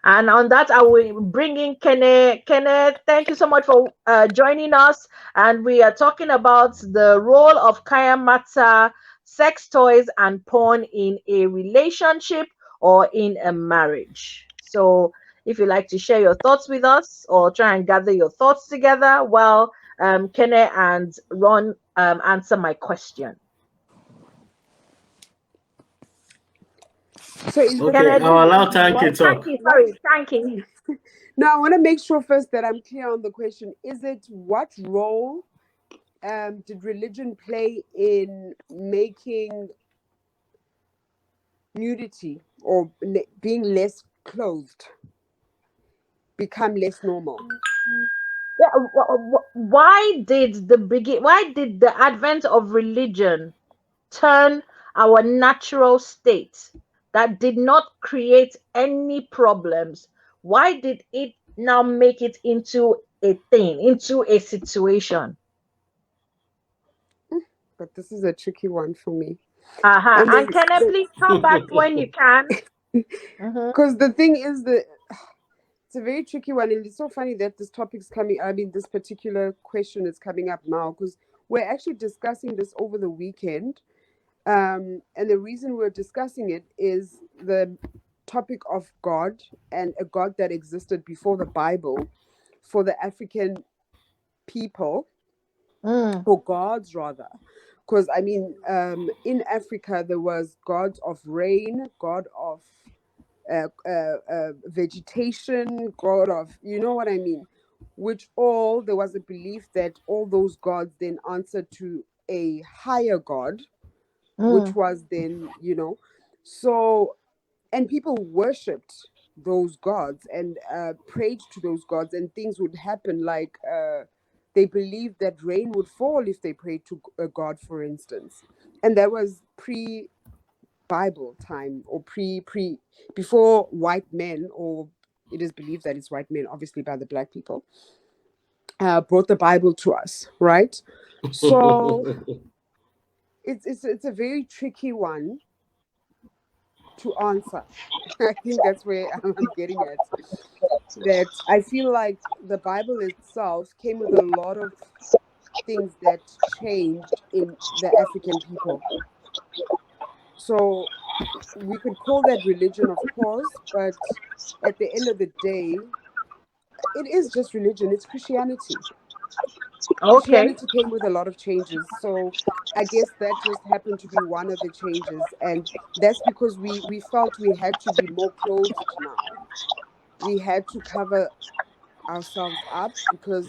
And on that, I will bring in Kene. Kene, thank you so much for joining us. And we are talking about the role of Kayan Matta, sex toys, and porn in a relationship or in a marriage. So if you'd like to share your thoughts with us or try and gather your thoughts together while Kene and Ron answer my question. So is the Okay, I'll allow Tanky what, talk. Tanky. now I want to make sure first that I'm clear on the question. Is it what role did religion play in making nudity or being less clothed become less normal? Yeah, why did the advent of religion turn our natural state that did not create any problems, why did it now make it into a thing, into a situation? But this is a tricky one for me. Uh-huh. And And can I please come back when you can? Mm-hmm. because the thing is that it's a very tricky one, and it's so funny that this topic's coming. I mean, this particular question is coming up now because we're actually discussing this over the weekend. And the reason we're discussing it is the topic of God and a God that existed before the Bible for the African people, Mm, or gods rather. Because I mean, in Africa, there was gods of rain, god of vegetation, god of, you know what I mean? Which all, there was a belief that all those gods then answered to a higher god, which mm, was then, so, and people worshipped those gods and prayed to those gods, and things would happen like they believed that rain would fall if they prayed to a god, for instance. And that was pre-Bible time, or before white men, or it is believed that it's white men, obviously by the black people, brought the Bible to us, right? So it's a very tricky one to answer. I think that's where I'm getting at. That I feel like the Bible itself came with a lot of things that changed in the African people. So we could call that religion, of course, but at the end of the day, it is just religion. It's Christianity. okay. Christianity came with a lot of changes. So I guess that just happened to be one of the changes. And that's because we felt we had to be more clothed now. We had to cover ourselves up because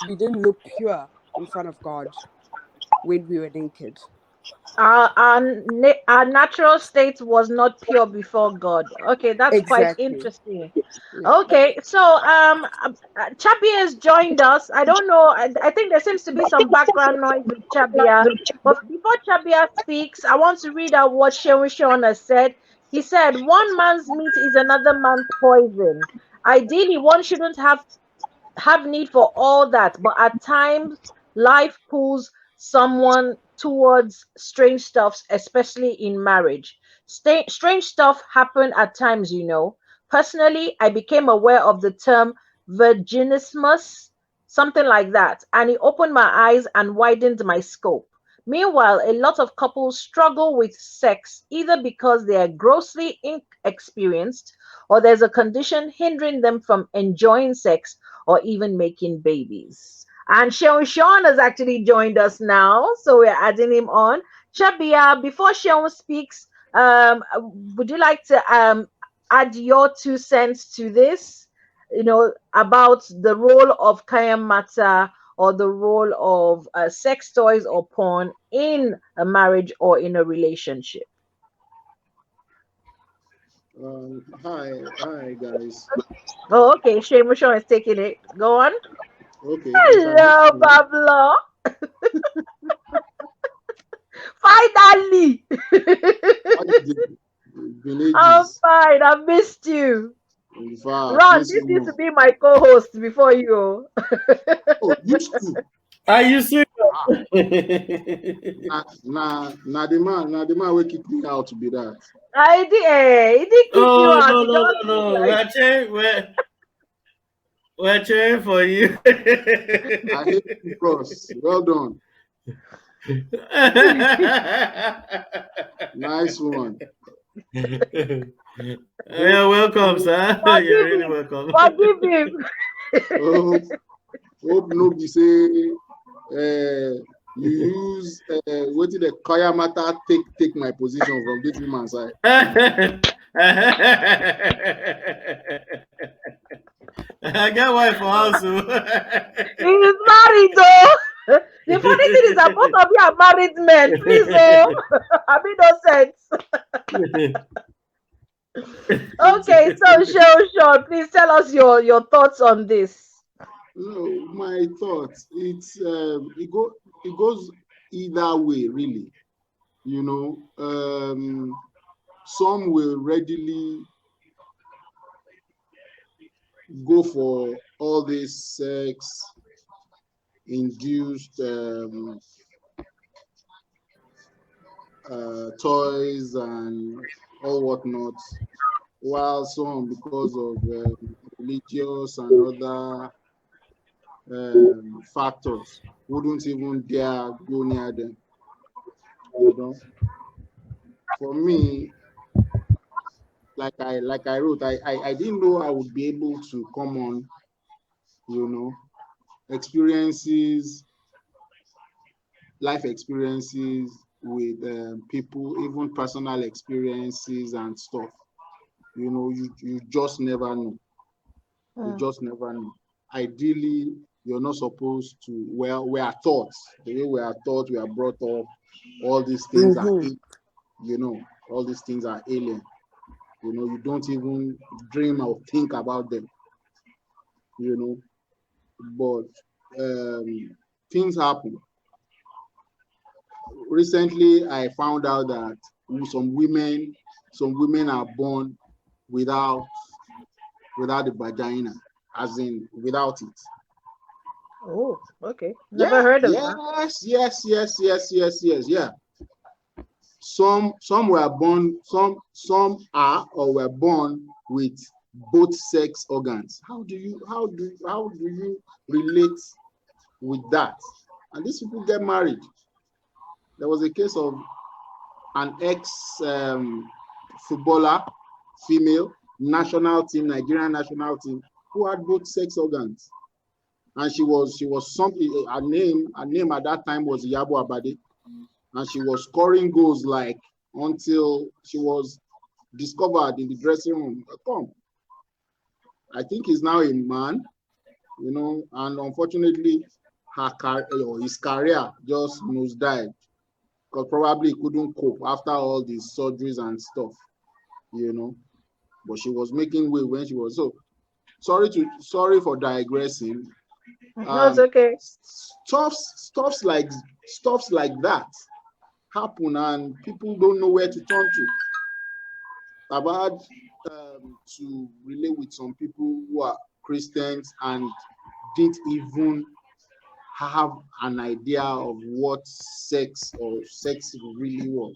we didn't look pure in front of God when we were naked. Our natural state was not pure before God. Okay, that's quite Exactly. interesting. Yeah. Okay, so Chabi has joined us. I don't know. I think there seems to be some background noise with Chabia. But before Chabia speaks, I want to read out what Sean has said. He said, "One man's meat is another man's poison. Ideally, one shouldn't have need for all that, but at times life pulls someone towards strange stuffs, especially in marriage. Strange stuff happen at times, you know. Personally, I became aware of the term virginismus, something like that, and it opened my eyes and widened my scope. Meanwhile, a lot of couples struggle with sex either because they are grossly inexperienced or there's a condition hindering them from enjoying sex or even making babies. And Sean has actually joined us now, so we're adding him on. Shabia, before Sean speaks, would you like to add your 2 cents to this? You know, about the role of Kayan Matta or the role of sex toys or porn in a marriage or in a relationship. Hi guys. Oh, okay. Sean is taking it. Go on. Okay, you can hear Hello, me. Pablo. Finally. How you doing? Been I'm ages. fine. I missed you. In fact, Ron, miss this you used to more. be my co-host before you. Oh, used to. Are you serious? Ah, now the man will kick me out to be that. I did. He did kick you Oh out. no He no just no no! like We're cheering for you. I hate you cross. Well done. Nice one. Hope You're welcome, sir. You're forgive really him. welcome. Forgive him. hope, hope nobody say you use what did the Kayan Matta take my position from this woman's side. I got wife for house. He is married though. The funny thing is that both of you are married men. Please, oh, I mean no sense. Okay, so Sean, please tell us your thoughts on this. No, my thoughts. It goes either way, really. You know, some will readily go for all this sex induced toys and all whatnot, while some, because of religious and other factors, wouldn't even dare go near them. You know, for me, like I wrote, I didn't know I would be able to come on, you know, experiences, life experiences with people, even personal experiences and stuff. You know, you just never know. You just never know. Ideally, you're not supposed to. Well, we are taught, the way we are taught, we are brought up. All these things are, Mm-hmm. you know, all these things are alien. You know, you don't even dream or think about them. You know, but things happen. Recently, I found out that some women are born without the vagina, as in without it. Oh, okay. Never Yeah, heard of that. yes. Yeah. Some were born, some are or were born with both sex organs. How do you relate with that? And these people get married. There was a case of an ex footballer, female, national team, Nigerian national team, who had both sex organs. And she was something, her name at that time was Yabo Abade, and she was scoring goals like until she was discovered in the dressing room. Come, I think he's now a man, you know, and unfortunately, his career just nosedived because probably he couldn't cope after all these surgeries and stuff, you know. But she was making way when she was so sorry for digressing. No, it's Um, okay. stuffs like that happen, and people don't know where to turn to. I've had to relate with some people who are Christians and didn't even have an idea of what sex really was.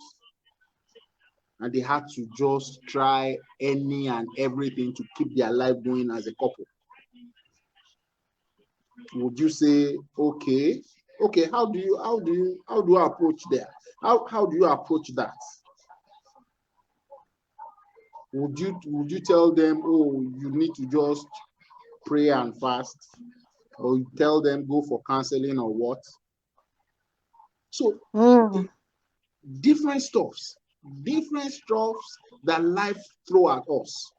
And they had to just try any and everything to keep their life going as a couple. Would you say, okay, how do you approach that? How do you approach that? Would you tell them, oh, you need to just pray and fast, or you tell them go for counseling or what? So Mm. different stuffs that life throw at us.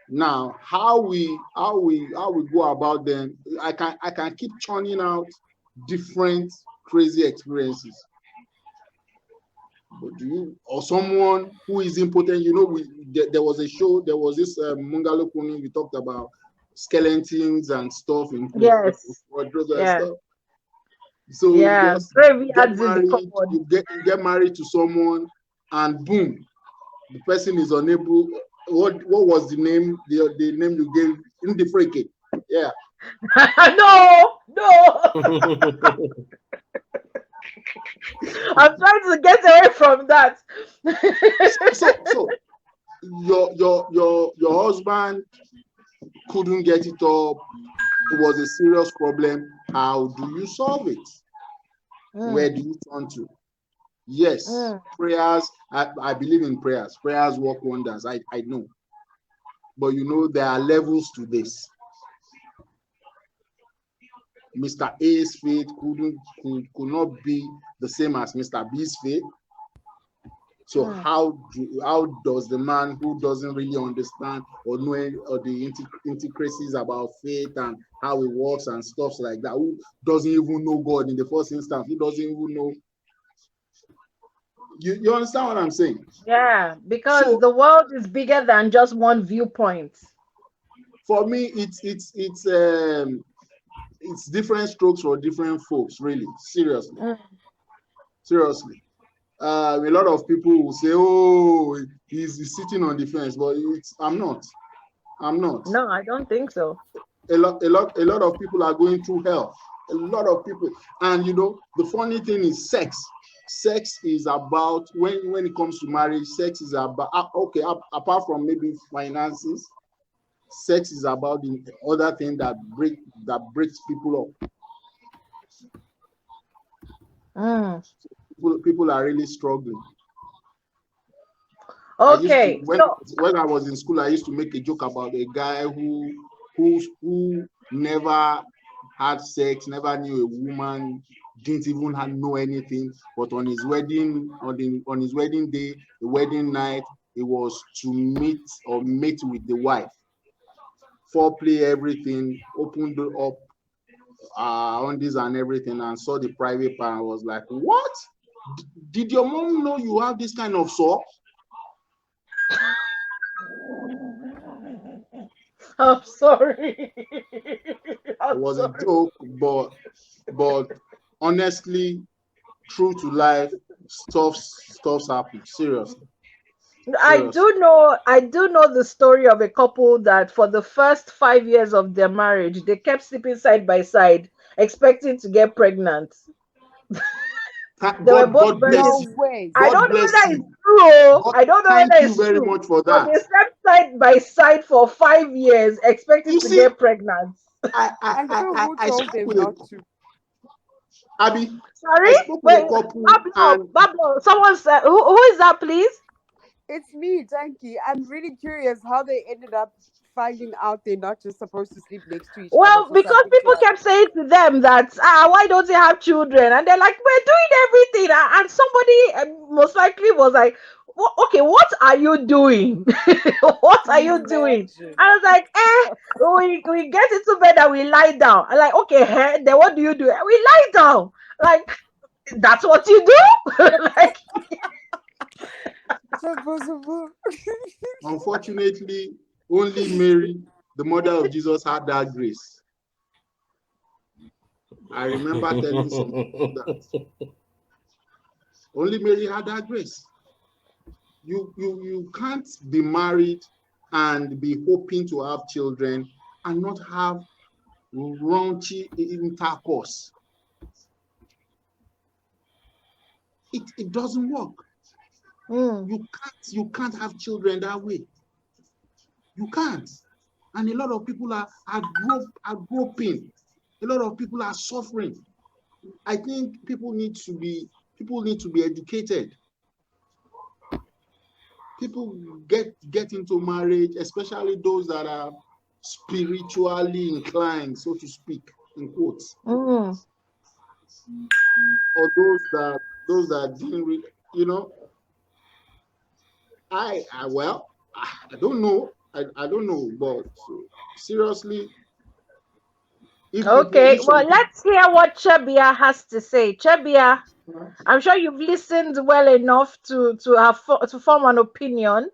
Now, how we go about them, I can keep churning out different crazy experiences. But do you, or someone who is impotent? You know, there was a show, there was this MungalowCroonings, we talked about skeletons and stuff in Yes. wardrobes and Yeah. stuff. So you Yeah. just get Graveyards in the married, cupboard. you get married to someone, and boom, the person is unable. What was the name? The name you gave in the freaking? Yeah. No, no. I'm trying to get away from that. So your husband couldn't get it up. It was a serious problem. How do you solve it? Where Mm, do you turn to? Yes, mm. prayers. I believe in prayers. Prayers work wonders. I know. But you know, there are levels to this. Mr. A's faith could not be the same as Mr. B's faith. So Mm. how does the man who doesn't really understand or know or the intricacies about faith and how it works and stuff like that, who doesn't even know God in the first instance, who doesn't even know, you understand what I'm saying? Yeah, because So the world is bigger than just one viewpoint. for me, it's different strokes for different folks, really. Seriously. Mm, Seriously. a lot of people will say, "Oh, he's sitting on the fence," but I'm not. I'm not. No, I don't think so. A lot of people are going through hell. A lot of people, and the funny thing is, sex is about, when it comes to marriage, sex is about, okay, apart from maybe finances, sex is about the other thing that breaks people up. People are really struggling. Okay. When I was in school, I used to make a joke about a guy who never had sex, never knew a woman, didn't even know anything. But on his wedding, on his wedding day, the wedding night, it was to meet with the wife, foreplay, everything, opened up on this and everything, and saw the private part. I was like, "What? Did your mom know you have this kind of sore?" I'm sorry. It was a joke, but honestly, true to life, stuff's happen. Seriously. I do know the story of a couple that for the first 5 years of their marriage, they kept sleeping side by side, expecting to get pregnant. They were both God bless No you. way. I God don't know bless whether you. it's true. God, I don't know thank whether you it's very true. much for But that. they slept side by side for 5 years, expecting You to see, get pregnant. And so who I told spoke them with not to? Abby. Sorry? I spoke with a Wait, couple, and Bablo, someone said, who is that, please? It's me, Tanky. I'm really curious how they ended up finding out they're not just supposed to sleep next to each other Well, for because something to people kept happen. saying to them that, why don't they have children? And they're like, we're doing everything. And somebody most likely was like, okay, what are you doing? What are you doing? Imagine. I was like, we get into bed and we lie down. I'm like, okay, then what do you do? We lie down. Like, that's what you do? Like, Possible. unfortunately, only Mary, the mother of Jesus, had that grace. I remember telling some people that only Mary had that grace. You can't be married and be hoping to have children and not have raunchy intercourse. It doesn't work. You can't have children that way. You can't. And a lot of people are groping. A lot of people are suffering. I think people need to be educated. People get into marriage, especially those that are spiritually inclined, so to speak, in quotes, or those that didn't really, well, I don't know. I don't know, but seriously, okay, if some well, people, let's hear what Chebia has to say. Chebia, I'm sure you've listened well enough to form an opinion.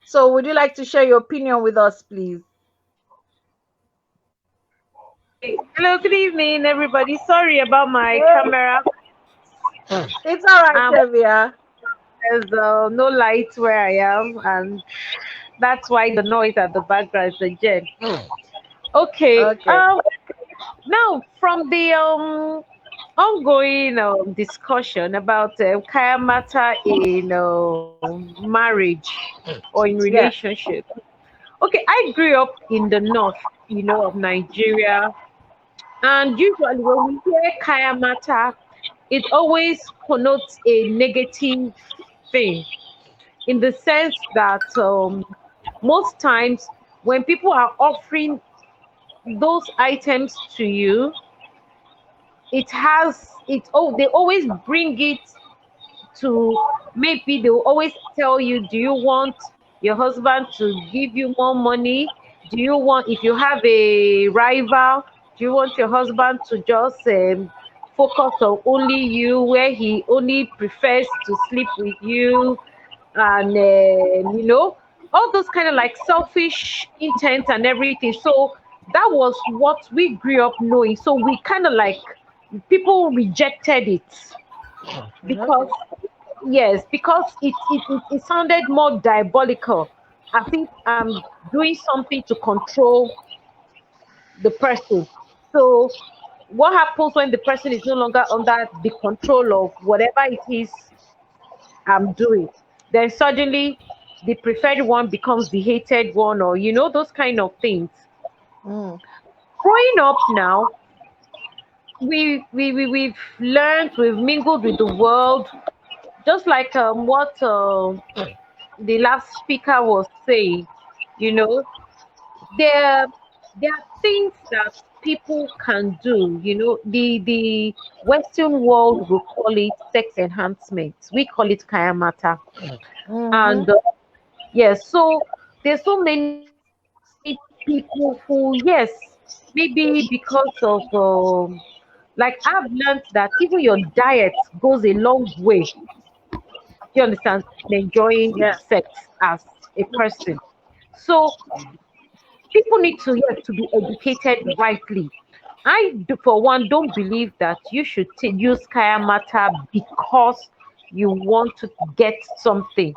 So, would you like to share your opinion with us, please? Hello, good evening, everybody. Sorry about my camera. It's all right, Um, Chebia. there's no light where I am, and that's why the noise at the background is a jet. Okay. Okay. Now from the ongoing discussion about Kayan Matta in marriage or in Yeah. relationship. Okay, I grew up in the north, of Nigeria, and usually when we hear Kayan Matta, it always connotes a negative thing in the sense that most times when people are offering those items to you, they always bring it to, maybe they will always tell you, do you want your husband to give you more money? Do you want, if you have a rival, do you want your husband to just focus on only you, where he only prefers to sleep with you? And all those kind of like selfish intent and everything. So that was what we grew up knowing. So we kind of like, people rejected it because Okay. yes, because it sounded more diabolical. I think I'm doing something to control the person. So what happens when the person is no longer under the control of whatever it is I'm doing? Then suddenly the preferred one becomes the hated one, or those kind of things. Mm. Growing up now, we've learned, we've mingled with the world, just like what the last speaker was saying. You know, there there are things that people can do. The Western world will call it sex enhancement. We call it Kayan Matta. Mm-hmm. And yes, so there's so many people who, yes, maybe because of like I've learned that even your diet goes a long way. You understand? In enjoying Yeah. sex as a person. So people need to, yes, to be educated rightly. For one, don't believe that you should use Kaya Matter because you want to get something.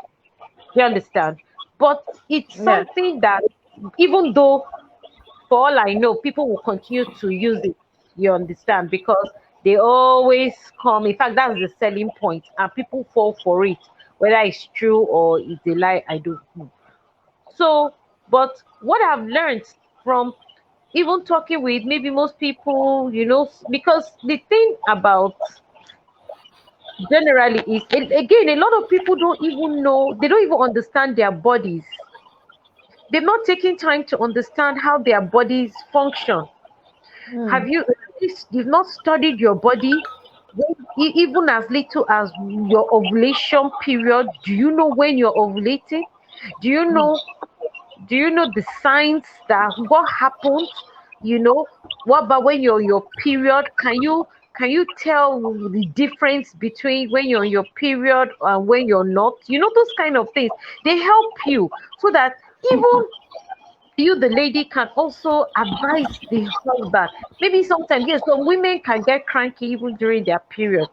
You understand? But it's Yeah. something that, even though, for all I know, people will continue to use it. You understand? Because they always come. In fact, that's the selling point, and people fall for it, whether it's true or it's a lie. I don't know. So, but what I've learned from even talking with maybe most people, because the thing about generally is, again, a lot of people don't even know, they don't even understand their bodies. They've not taken time to understand how their bodies function. Mm. Have you, you've not studied your body? Even as little as your ovulation period, do you know when you're ovulating? Do you Mm. know the signs that what happens? you know what about when you're on your period? Can you tell the difference between when you're on your period and when you're not? Those kind of things, they help you, so that even you, the lady, can also advise the husband. Maybe sometimes, yes, some women can get cranky even during their period.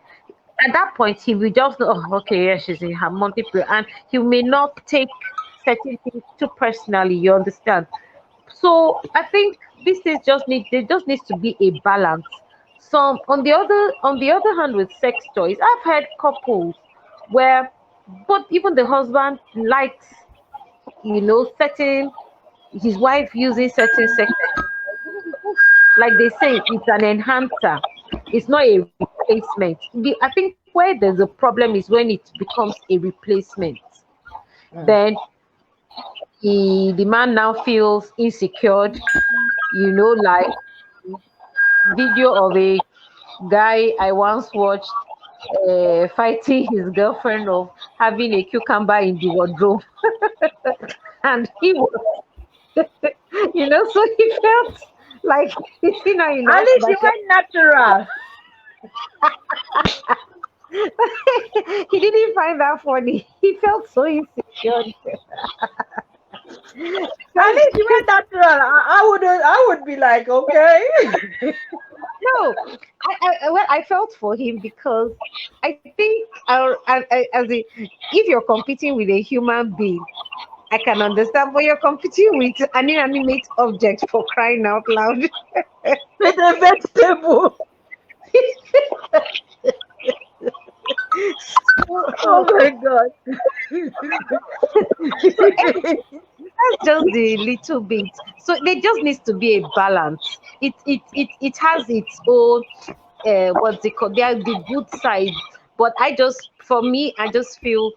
At that point, he will just know, oh, okay, yeah, she's in her monthly period, and he may not take certain things too personally. You understand? So I think this is just need there just needs to be a balance. Some on the other hand, with sex toys, I've had couples where, but even the husband likes, certain, his wife using certain sex, like they say, it's an enhancer. It's not a replacement. I think where there's a problem is when it becomes a replacement. Mm. Then the man now feels insecure. Like video of a guy I once watched fighting his girlfriend of having a cucumber in the wardrobe, and he was, so he felt like he At now least you that went natural. he didn't find that funny. He felt so insecure At because least you went natural. I would be like, okay. no, I felt for him because I think if you're competing with a human being, I can understand, but you're competing with an inanimate object, for crying out loud. With a vegetable. Oh my god. So that's just the little bit. So there just needs to be a balance. It has its own what's it called? They are the good side, but for me, I just feel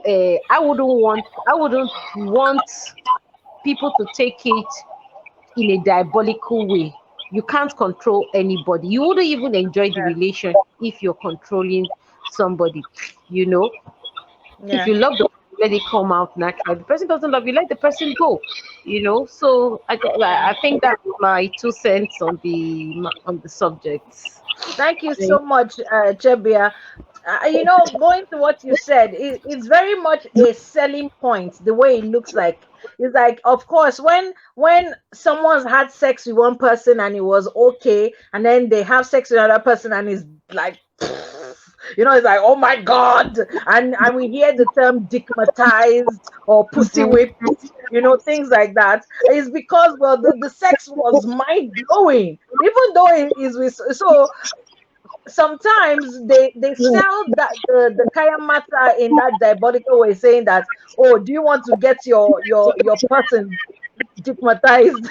I wouldn't want people to take it in a diabolical way. You can't control anybody. You wouldn't even enjoy the Yeah. relation if you're controlling somebody. You know, if Yeah. you love the person, let it come out natural. If the person doesn't love you, let the person go. So I think that's my 2 cents on the subject. Thank you so much, Chebia. Going to what you said, it's very much a selling point. The way it looks like, it's like, of course, when someone's had sex with one person and it was okay, and then they have sex with another person and it's like, It's like, oh my God. And we hear the term dickmatized or pussy whipped, things like that. It's because, well, the sex was mind blowing, even though it is with, so sometimes they sell that the Kayan Matta in that diabolical way, saying that, oh, do you want to get your person stigmatized?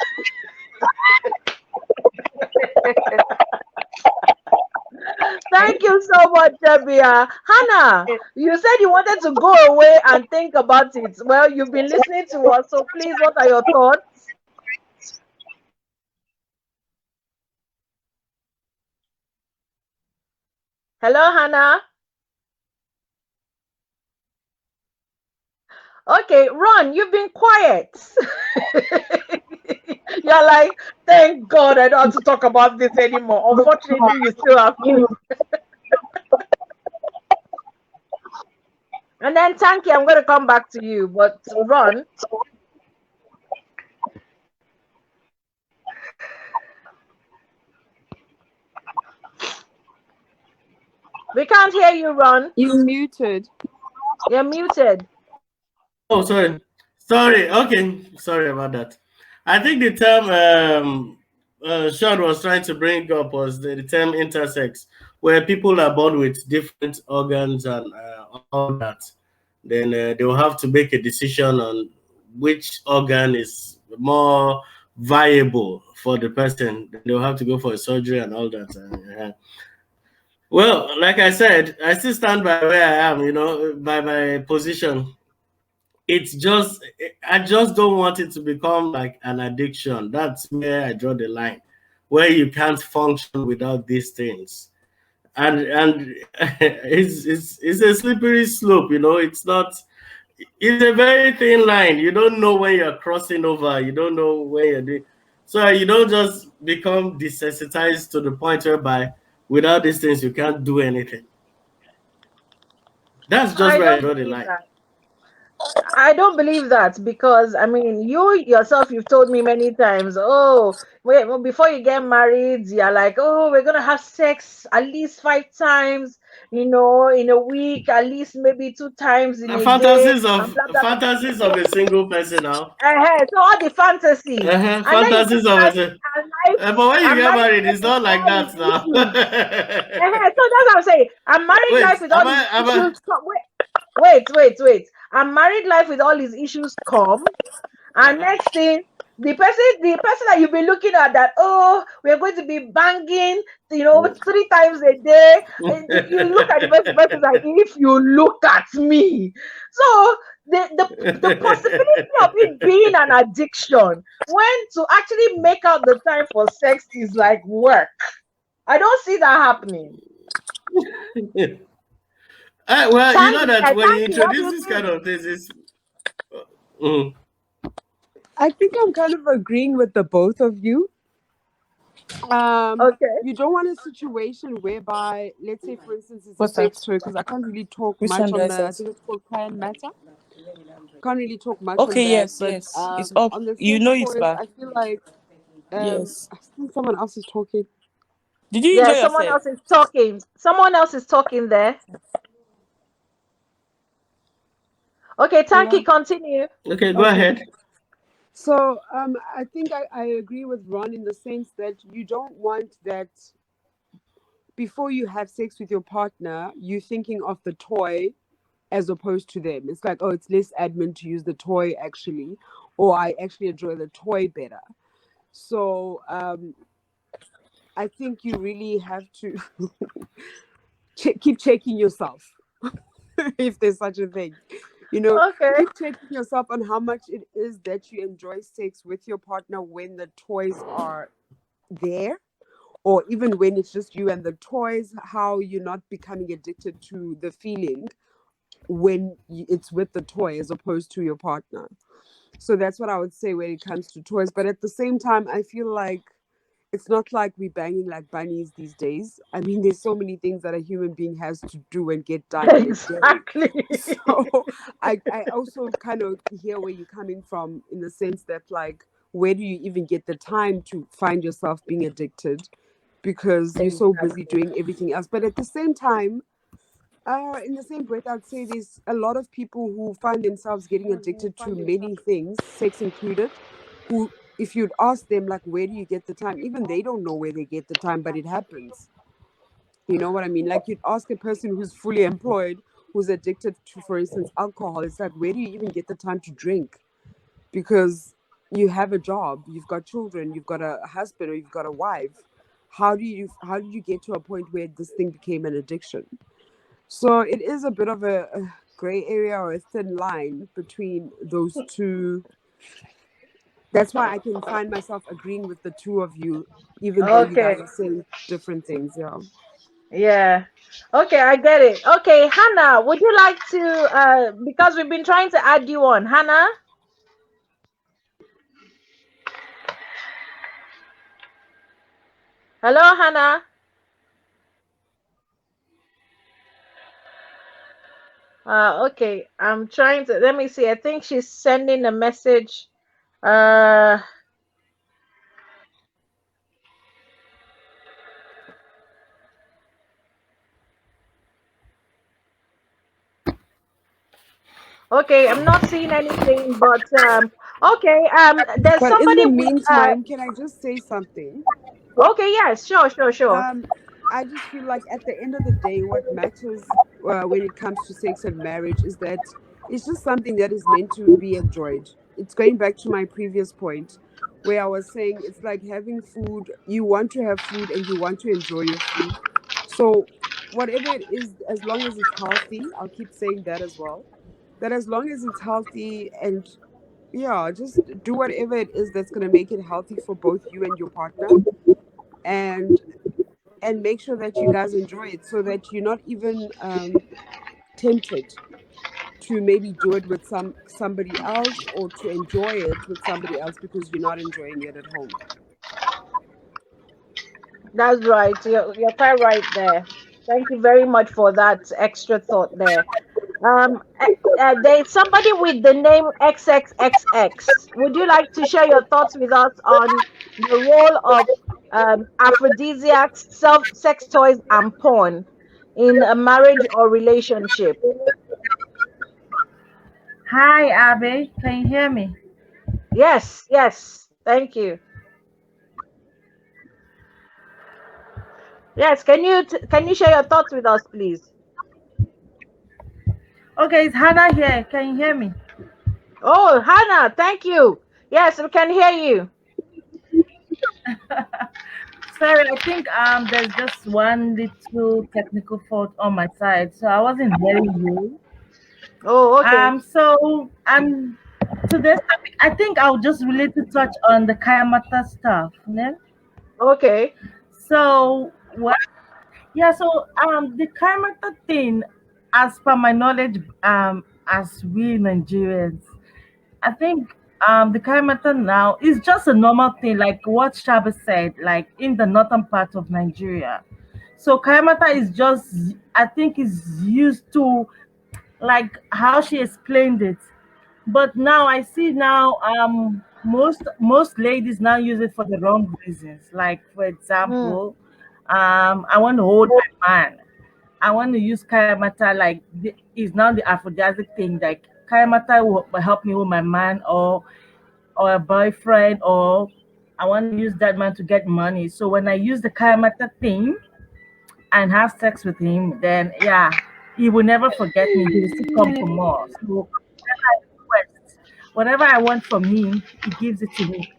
Thank you so much, Jabia. Hannah, you said you wanted to go away and think about it. Well, you've been listening to us, so please, what are your thoughts? Hello, Hannah. Okay, Ron, you've been quiet. You're like, thank God I don't have to talk about this anymore. Unfortunately, you still have to. And then, Tanky, I'm going to come back to you. But Ron, we can't hear you, Ron. You're muted. You're muted. Oh, sorry. Sorry. Okay. Sorry about that. I think the term Sean was trying to bring up was the term intersex, where people are born with different organs and all that. Then they will have to make a decision on which organ is more viable for the person. Then they'll have to go for a surgery and all that. Well, like I said, I still stand by where I am, by my position. It's just, I just don't want it to become like an addiction. That's where I draw the line, where you can't function without these things. And it's a slippery slope. It's not, it's a very thin line. You don't know when you're crossing over. You don't know when you're doing. So you don't just become desensitized to the point whereby without these things you can't do anything. That's just where I draw the line. I don't believe that, because I mean, you yourself, you've told me many times, oh, wait, well, before you get married, you're like, oh, we're gonna have sex at least 5 times, in a week, at least maybe 2 times in a day, and blah blah. Fantasies of a single person now. So all the fantasy, and then you Fantasies get of married, a. and life, But when you and get married married, life it's with not like all that its now. So that's what I'm saying. And married Wait, life with all its issues. Wait. And married life with all its issues come. And next thing, the person that you've been looking at, that, oh, we're going to be banging, 3 times a day. And you look at the person like, if you look at me. So the possibility of it being an addiction, when to actually make out the time for sex is like work. I don't see that happening. Well, you know that when you Tanky, what do introduce you this kind think? of things, it's. Mm. I think I'm kind of agreeing with the both of you. Okay. You don't want a situation whereby, let's say, for instance, it's a What's sex that? toy, because I can't really talk Which much one do on I the, I set? think it's called Kayan Matta. Can't really talk much on Okay, that, yes, but yes. It's up. on the You sex know it's toys, bad. I feel like Yes. I think someone else is talking. Did you Yeah, enjoy someone yourself? else is talking. Someone else is talking there. Okay, Yeah. Tanky, continue. Okay, go Okay. ahead. So I think I agree with Ron in the sense that you don't want that before you have sex with your partner, you're thinking of the toy as opposed to them. It's like, oh, it's less admin to use the toy actually, or I actually enjoy the toy better. So I think you really have to keep checking yourself, if there's such a thing. Okay. Keep checking yourself on how much it is that you enjoy sex with your partner when the toys are there, or even when it's just you and the toys, how you're not becoming addicted to the feeling when it's with the toy as opposed to your partner. So that's what I would say when it comes to toys. But at the same time, I feel like it's not like we're banging like bunnies these days. I mean, there's so many things that a human being has to do and get done in a day. Exactly. So I also kind of hear where you're coming from, in the sense that, like, where do you even get the time to find yourself being addicted, because you're so busy doing everything else? But at the same time, In the same breath, I'd say there's a lot of people who find themselves getting addicted to many things, sex included, who, if you'd ask them, like, where do you get the time? Even they don't know where they get the time, but it happens. You know what I mean? Like, you'd ask a person who's fully employed, who's addicted to, for instance, alcohol. It's like, where do you even get the time to drink? Because you have a job, you've got children, you've got a husband, or you've got a wife. How did you get to a point where this thing became an addiction? So it is a bit of a gray area or a thin line between those two. That's why I can find myself agreeing with the two of you, even though you guys Okay. are saying different things. Yeah. Yeah. Okay, I get it. Okay, Hannah, would you like to because we've been trying to add you on. Hannah? Hello, Hannah. Okay. I'm trying to let me see. I think she's sending a message. Uh okay, I'm not seeing anything, but okay, there's But in somebody the with meantime, can I just say something? okay, yes, sure, sure, sure. Um, I just feel like at the end of the day, what matters when it comes to sex and marriage is that it's just something that is meant to be enjoyed. It's going back to my previous point where I was saying it's like having food. You want to have food and you want to enjoy your food. So, whatever it is, as long as it's healthy, I'll keep saying that as well. That as long as it's healthy and yeah, just do whatever it is that's going to make it healthy for both you and your partner. And make sure that you guys enjoy it so that you're not even tempted to maybe do it with somebody else or to enjoy it with somebody else because you're not enjoying it at home. That's right. You're quite right there. Thank you very much for that extra thought there. There's somebody with the name XXXX. Would you like to share your thoughts with us on the role of aphrodisiacs, sex toys, and porn in a marriage or relationship? Hi, Abi. Can you hear me? Yes, yes. Thank you. Yes, can you share your thoughts with us, please? Okay, it's Hannah here. Can you hear me? Oh, Hannah, thank you. Yes, we can hear you. Sorry, I think there's just one little technical fault on my side, so I wasn't hearing you. Oh, okay. So today's topic, I think I'll just really to touch on the Kayan Matta stuff. Yeah? Okay. So what? Yeah. So the Kayan Matta thing, as per my knowledge, as we Nigerians, I think the Kaimata now is just a normal thing, like what Shabi said, like in the northern part of Nigeria. So Kaimata is just, I think, is used to like how she explained it. But now I see now most ladies now use it for the wrong reasons. Like for Hmm. example, I want to hold my man. I want to use Kayamata like is now the aphrodisiac thing. Like Kayamata will help me with my man or a boyfriend, or I want to use that man to get money. So when I use the Kayamata thing and have sex with him, then yeah, he will never forget me. He will still come for more. So whatever I request, whatever I want from him, he gives it to me.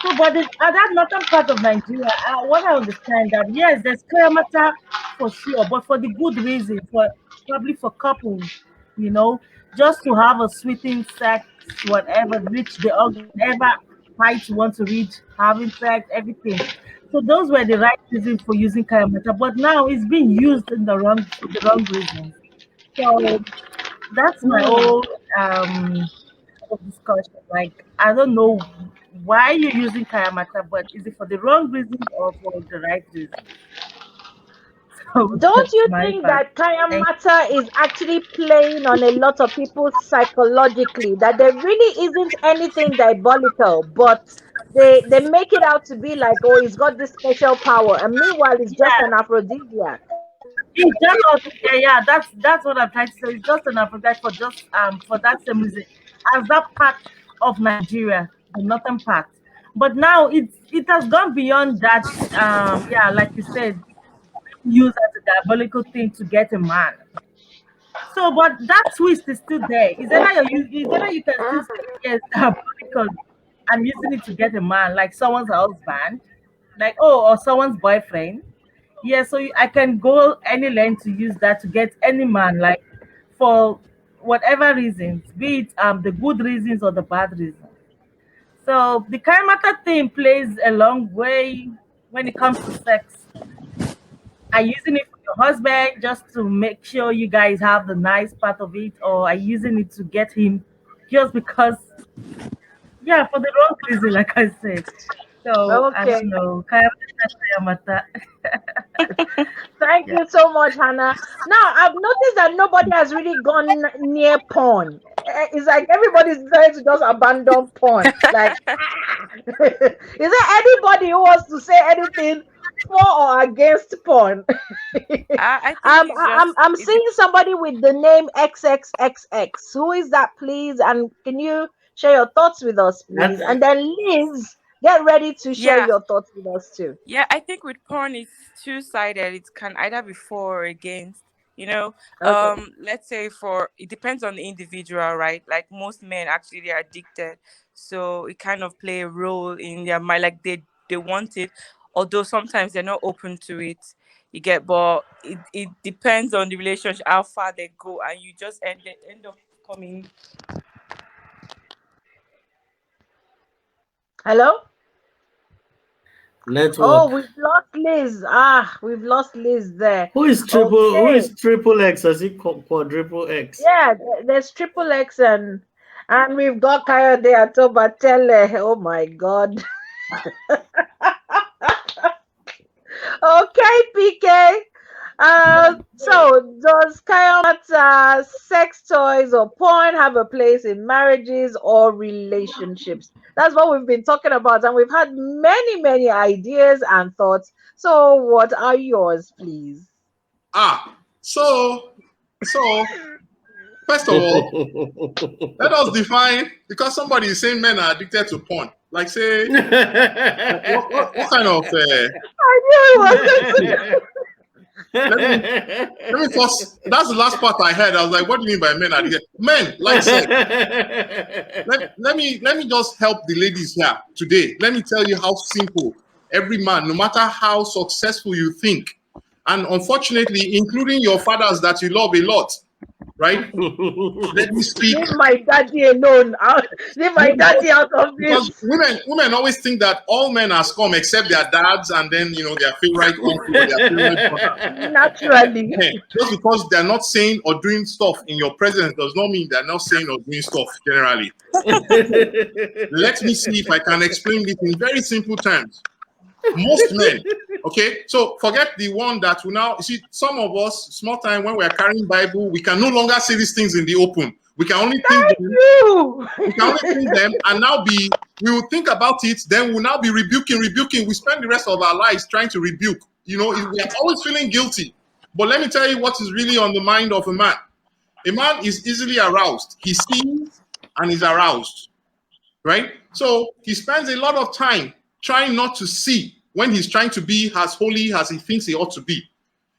So, but the other northern part of Nigeria, what I understand that yes, there's clear matter for sure, but for the good reason, for probably for couples, you know, just to have a sweeting sex, whatever, reach the whatever height you want to reach, having sex, everything. So those were the right reasons for using Kayamata, but now it's being used in the wrong for the wrong reasons. So that's my Hmm. whole of discussion. Like I don't know why you're using Kayamata, but is it for the wrong reasons or for the right reasons? So Don't that's you my think part. that Kayan Thank Matter is actually playing on a lot of people psychologically? That there really isn't anything diabolical, but they make it out to be like, oh, he's got this special power, and meanwhile, it's just yeah, an aphrodisiac. In general, yeah, that's what I'm trying to say. It's just an Aphrodite for that same reason, as that part of Nigeria, the northern part. But now it has gone beyond that. Yeah, like you said, used as a diabolical thing to get a man. So, but that twist is still there. Is either you can still say yes, diabolical. I'm using it to get a man, like someone's husband, like or someone's boyfriend. Yeah, so I can go any length to use that to get any man, like for whatever reasons, be it the good reasons or the bad reasons. So the Kayan Matta thing plays a long way when it comes to sex. Are you using it for your husband just to make sure you guys have the nice part of it, or are you using it to get him just because, yeah, for the wrong reason, like I said. So I Okay. don't know. Kaya Matta. Thank Yeah. you so much, Hannah. Now, I've noticed that nobody has really gone near porn. It's like everybody's trying to just abandon porn. Like, is there anybody who wants to say anything for or against porn? I think it's just I'm it. seeing somebody with the name XXXX. Who is that, please? And can you share your thoughts with us, please? And then Liz, get ready to share Yeah, your thoughts with us too. yeah. I think with porn, it's two-sided. It can either be for or against. You know, Okay. let's say for it depends on the individual, right? Like most men actually are addicted, so it kind of play a role in their mind. Like they want it, although sometimes they're not open to it. You get, but it depends on the relationship, how far they go, and you just end up coming. Hello? Oh, Network. we've lost Liz. Ah, we've lost Liz there. Who Okay. is triple X? Is it quadruple X? Yeah, there's triple X and we've got Kayode Atobatele. Oh my God. Okay, PK. So does Kayamata sex toys or porn have a place in marriages or relationships? That's what we've been talking about, and we've had many, many ideas and thoughts. So, what are yours, please? So first of all, let us define, because somebody is saying men are addicted to porn. Like, say, what kind of? I knew it was going to. Let me first. That's the last part I heard. I was like, what do you mean by men are addicted? Men like sex. Let me just help the ladies here today. Let me tell you how simple every man, no matter how successful you think, and unfortunately, including your fathers that you love a lot, right? Let me speak. Leave my daddy alone. Leave my daddy out of Because this. women always think that all men are scum except their dads and then their favorite uncle or their favorite brother. Naturally. Just because they're not saying or doing stuff in your presence does not mean they're not saying or doing stuff generally. Let me see if I can explain this in very simple terms. Most men, okay, so forget the one that will now, you see, some of us, small time when we're carrying Bible, we can no longer say these things in the open. We can only think them. We can only think them, and now we will think about it, then we'll now be rebuking. We spend the rest of our lives trying to rebuke. We are always feeling guilty. But let me tell you what is really on the mind of a man. A man is easily aroused. He sees and is aroused, right? So he spends a lot of time trying not to see when he's trying to be as holy as he thinks he ought to be.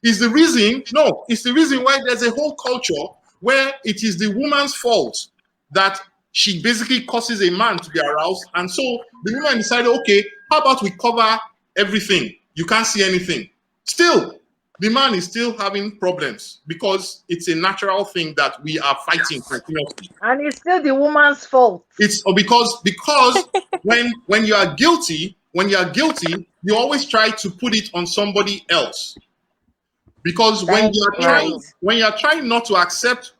It's the reason why there's a whole culture where it is the woman's fault that she basically causes a man to be aroused. And so the woman decided, okay, how about we cover everything? You can't see anything. Still, the man is still having problems because it's a natural thing that we are fighting continuously. And it's still the woman's fault. It's because when you are guilty, you always try to put it on somebody else. Because when you're trying not to accept,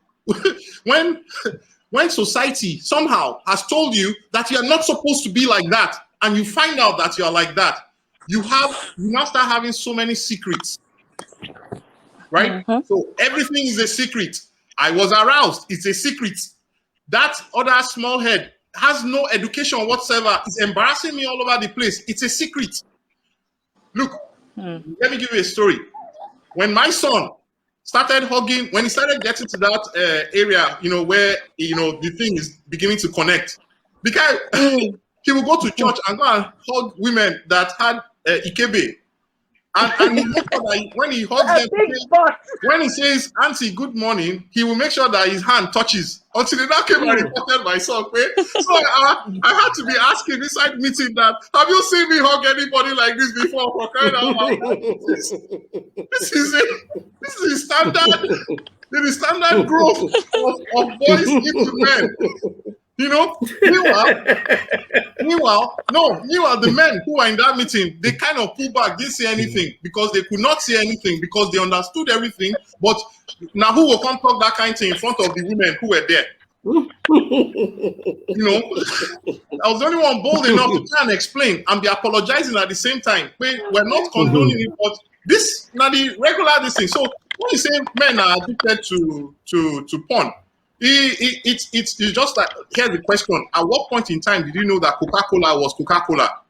when society somehow has told you that you're not supposed to be like that, and you find out that you're like that, you now start having so many secrets, right? So everything is a secret. I was aroused. It's a secret. That other small head has no education whatsoever. It's embarrassing me all over the place. It's a secret. Look, let me give you a story. When my son started hugging, when he started getting to that area, you know, where, you know, the thing is beginning to connect, because he would go to church and go and hug women that had Ikebe. And he makes sure that when he hugs them, when he says, Auntie, good morning, he will make sure that his hand touches. Until they now came and reported my son. So I had to be asking inside meeting that, have you seen me hug anybody like this before? For crying out loud? This is standard. This is standard growth of boys into men. You know, meanwhile, the men who were in that meeting, they kind of pulled back, didn't say anything because they could not say anything because they understood everything. But now who will come talk that kind of thing in front of the women who were there? You know, I was the only one bold enough to try and explain and be apologizing at the same time. We're not condoning it, but this now the regular this thing. So when you say men are addicted to porn, it's just like, here's the question: at what point in time did you know that Coca-Cola was Coca-Cola?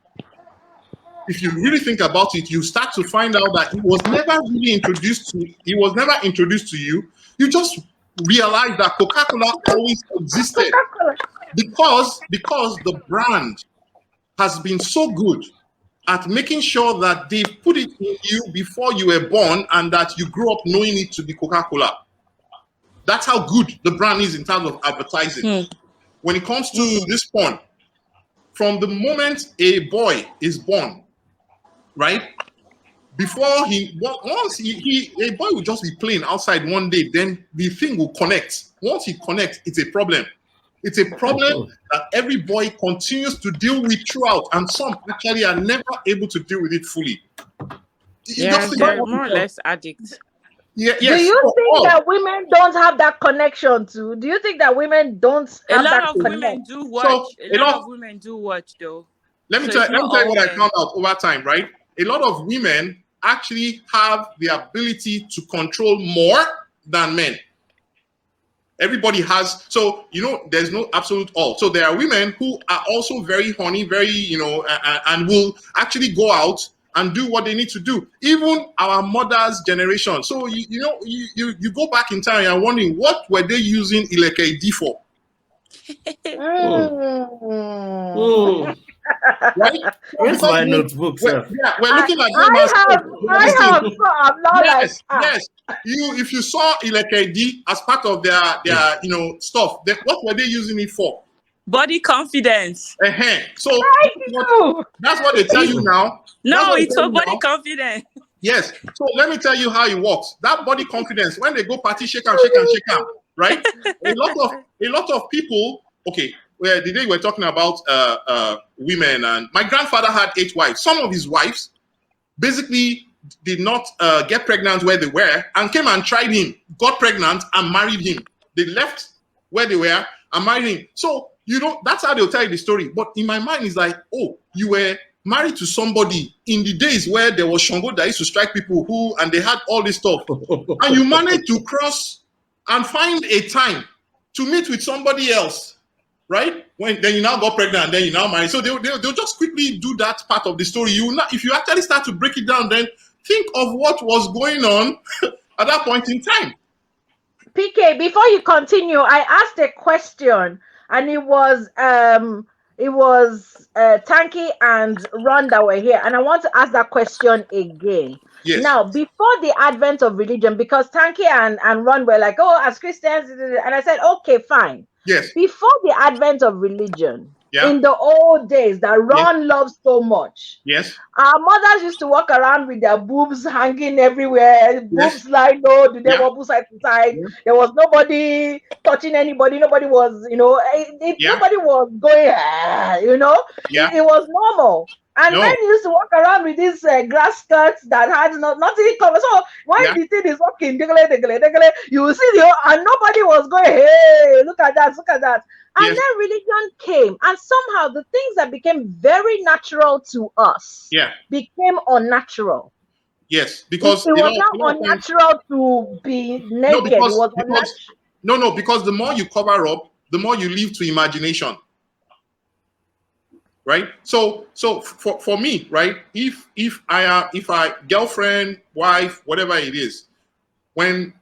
If you really think about it, you start to find out that it was never really introduced to. It was never introduced to you. You just realize that Coca-Cola always existed because the brand has been so good at making sure that they put it in you before you were born and that you grew up knowing it to be Coca-Cola. That's how good the brand is in terms of advertising. When it comes to this porn, from the moment a boy is born, right? Before once a boy will just be playing outside one day, then the thing will connect. Once he connects, it's a problem. It's a problem that every boy continues to deal with throughout, and some actually are never able to deal with it fully. Yeah, they're more or less addicts. Yeah, yes. Do you think that women don't have that connection too? Do you think that women don't have that connection? Women do watch. A lot of women do watch though. Let me tell you what I found out over time, right? A lot of women actually have the ability to control more than men. Everybody has, so, you know, there's no absolute all. So there are women who are also very horny, very, you know, and will actually go out and do what they need to do. Even our mother's generation. So, you know, you go back in time and you're wondering, what were they using Ileke D for? Right? Where's my notebook, sir? We're looking at them as yes. If you saw Ileke D as part of their you know stuff, then what were they using it for? Body confidence. So that's what they tell you now. No, it's for body confidence. Yes. So let me tell you how it works. That body confidence, when they go party, shake and right? A lot of people. Okay, where the day we're talking about women, and my grandfather had 8 wives. Some of his wives basically did not get pregnant where they were and came and tried him, got pregnant and married him. They left where they were and married him. So, you know, that's how they'll tell you the story. But in my mind, it's like, oh, you were married to somebody in the days where there was Shango that used to strike people and they had all this stuff. And you managed to cross and find a time to meet with somebody else. Right? Then you now got pregnant and then you now married. So they'll just quickly do that part of the story. If you actually start to break it down, then think of what was going on at that point in time. PK, before you continue, I asked a question, and it was Tanky and Ron that were here, and I want to ask that question again. Yes. Now, before the advent of religion, because Tanky and Ron were like, oh, as Christians, and I said, okay, fine. Yes. Before the advent of religion, in the old days that Ron loves so much, our mothers used to walk around with their boobs hanging everywhere, boobs like low, they were boobs side to side. There was nobody touching anybody. Nobody was, you know, nobody was going, you know, it was normal. And men used to walk around with these grass skirts that had nothing covered. So when the thing is walking, you will see and nobody was going, hey, look at that, look at that. And then religion came, and somehow the things that became very natural to us became unnatural. Yes, because it was not unnatural to be naked. Because the more you cover up, the more you leave to imagination. Right. So for me, right, if I girlfriend, wife, whatever it is, when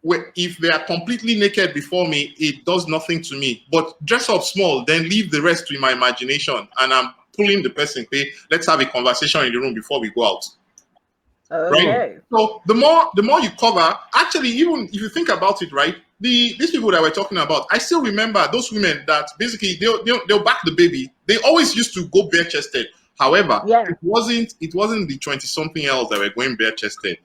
if they are completely naked before me, it does nothing to me. But dress up small, then leave the rest to my imagination. And I'm pulling the person, okay, let's have a conversation in the room before we go out. Right? Okay. So the more you cover, actually, even if you think about it, right? These people that we're talking about, I still remember those women that basically they'll back the baby. They always used to go bare chested. However, it wasn't the 20-something else that were going bare chested.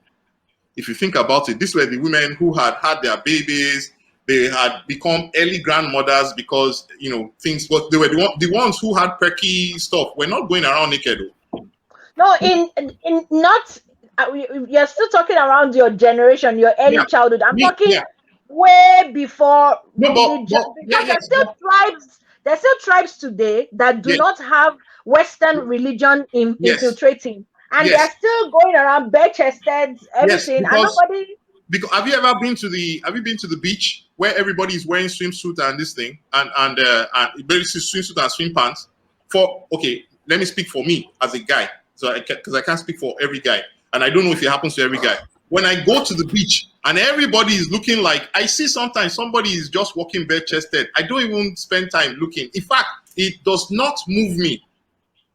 If you think about it, these were the women who had their babies. They had become early grandmothers because things. But they were the ones who had perky stuff. We're not going around naked. No, in not. You're still talking around your generation, your early childhood. I'm talking way before. There's still tribes. There's still tribes today that do not have Western religion infiltrating, and they're still going around bare-chested, everything. Because have you ever been to the beach where everybody is wearing swimsuit and this thing and basically swimsuit and swim pants? Let me speak for me as a guy, because I can't speak for every guy. And I don't know if it happens to every guy. When I go to the beach and everybody is looking like, I see sometimes somebody is just walking bare-chested. I don't even spend time looking. In fact, it does not move me.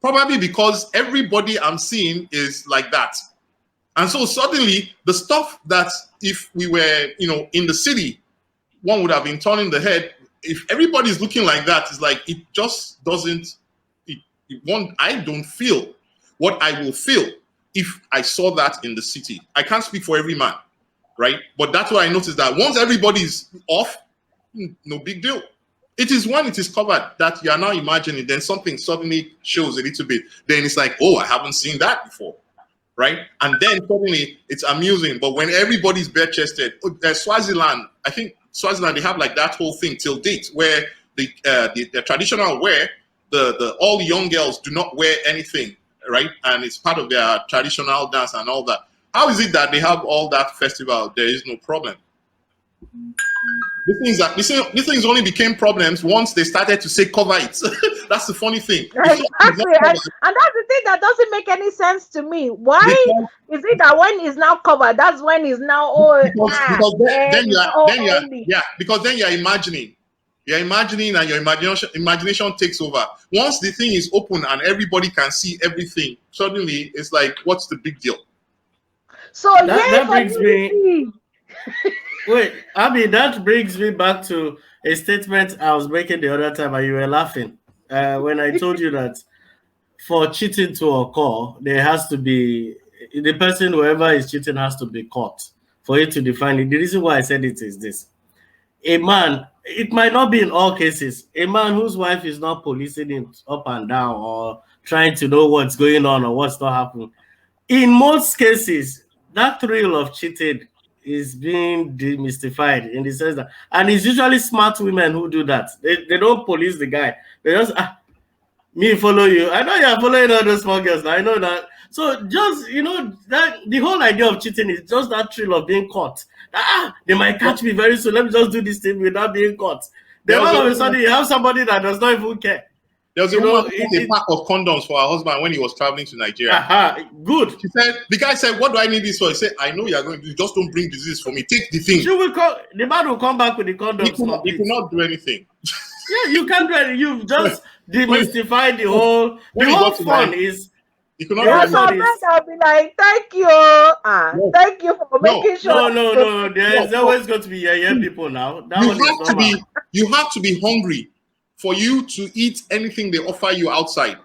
Probably because everybody I'm seeing is like that. And so suddenly the stuff that if we were, in the city, one would have been turning the head. If everybody's looking like that, it's like, it just doesn't, I don't feel what I will feel if I saw that in the city. I can't speak for every man, right? But that's why I noticed that once everybody's off, no big deal. It is when it is covered that you are now imagining, then something suddenly shows a little bit. Then it's like, oh, I haven't seen that before, right? And then suddenly it's amusing. But when everybody's bare-chested, Swaziland, I think Swaziland, they have like that whole thing till date where the traditional wear, all the young girls do not wear anything, right? And it's part of their traditional dance and all that. How is it that they have all that festival? There is no problem. These things only became problems once they started to say cover it. That's the funny thing. Exactly. And that's the thing that doesn't make any sense to me. Why is it that when it's now covered, that's when it's now because then you're imagining. You're imagining and your imagination takes over. Once the thing is open and everybody can see everything, suddenly it's like, what's the big deal? So that brings me. Wait, Abi, that brings me back to a statement I was making the other time and you were laughing. When I told you that for cheating to occur, there has to be, the person, whoever is cheating, has to be caught for it to define it. The reason why I said it is this. A man, it might not be in all cases, a man whose wife is not policing him up and down or trying to know what's going on or what's not happening. In most cases, that thrill of cheating is being demystified in the sense that, and it's usually smart women who do that. They don't police the guy. They just, me follow you. I know you're following all those small girls. I know that. So just, that the whole idea of cheating is just that thrill of being caught. They might catch me very soon. Let me just do this thing without being caught. Then all of a sudden you have somebody that does not even care. There was a woman who bought a pack of condoms for her husband when he was traveling to Nigeria. Good. She said, the guy said, what do I need this for? He said, I know you're going to, just don't bring disease for me. Take the thing. The man will come back with the condoms. He could not do anything. Yeah, you can't do anything. You've just demystified the whole fun is. You could not do anything. I'll be like, thank you. Thank you for making sure. No. There's always going to be people now. You have to be hungry for you to eat anything they offer you outside.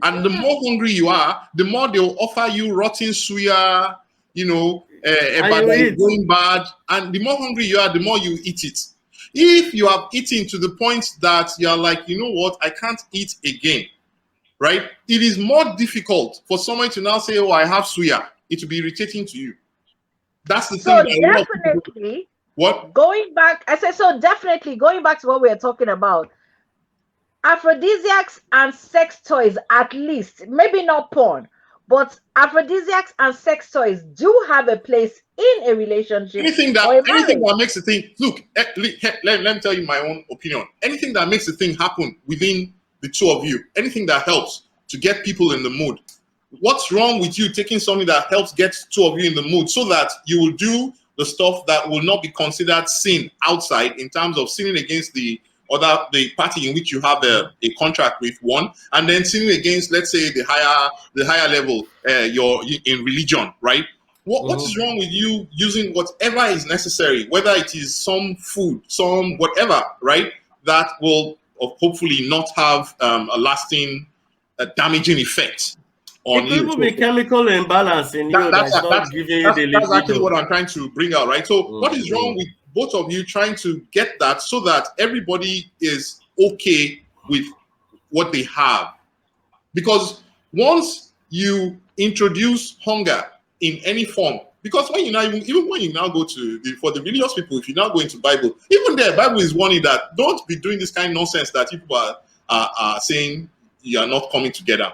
And the more hungry you are, the more they'll offer you rotten suya, going bad. And the more hungry you are, the more you eat it. If you have eaten to the point that you're like, you know what, I can't eat again, right? It is more difficult for someone to now say, oh, I have suya. It will be irritating to you. That's the thing. So definitely, going back to what we are talking about, aphrodisiacs and sex toys, at least, maybe not porn, but aphrodisiacs and sex toys do have a place in a relationship. Anything that makes the thing, look, let me tell you my own opinion. Anything that makes the thing happen within the two of you, anything that helps to get people in the mood. What's wrong with you taking something that helps get two of you in the mood so that you will do the stuff that will not be considered sin outside in terms of sinning against the party in which you have a contract with one, and then sinning against, let's say, the higher level, you're in religion, right? What is wrong with you using whatever is necessary, whether it is some food, some whatever, right? That will hopefully not have a lasting damaging effect on it you. could be chemical imbalance in you that's not giving you the libido. That's actually what I'm trying to bring out, right? So what is wrong with both of you trying to get that so that everybody is okay with what they have? Because once you introduce hunger in any form, because when you now even when you now go to for the religious people, if you now go into Bible, even there, Bible is warning that don't be doing this kind of nonsense that people are saying you are not coming together.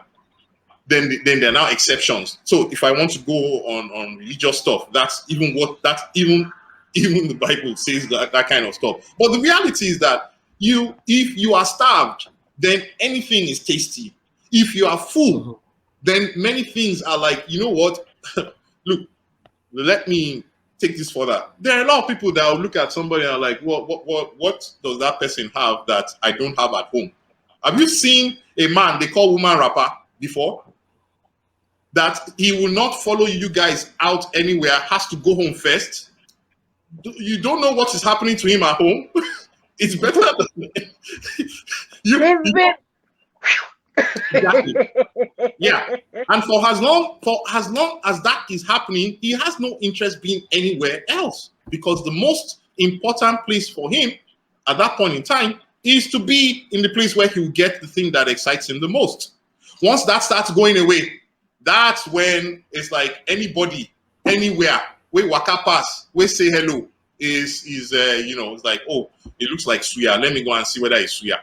Then there are now exceptions. So if I want to go on religious stuff, that's even the Bible says that kind of stuff. But the reality is that if you are starved, then anything is tasty. If you are full, then many things are like, you know what? Look, let me take this further. There are a lot of people that will look at somebody and are like, what does that person have that I don't have at home? Have you seen a man they call woman rapper before? That he will not follow you guys out anywhere, has to go home first. You don't know what is happening to him at home. It's better than exactly. Yeah. And for as long as that is happening, he has no interest being anywhere else, because the most important place for him at that point in time is to be in the place where he will get the thing that excites him the most. Once that starts going away, that's when it's like anybody, anywhere, we waka pass, we say hello, is it's like, oh, it looks like suya. Let me go and see whether it's suya.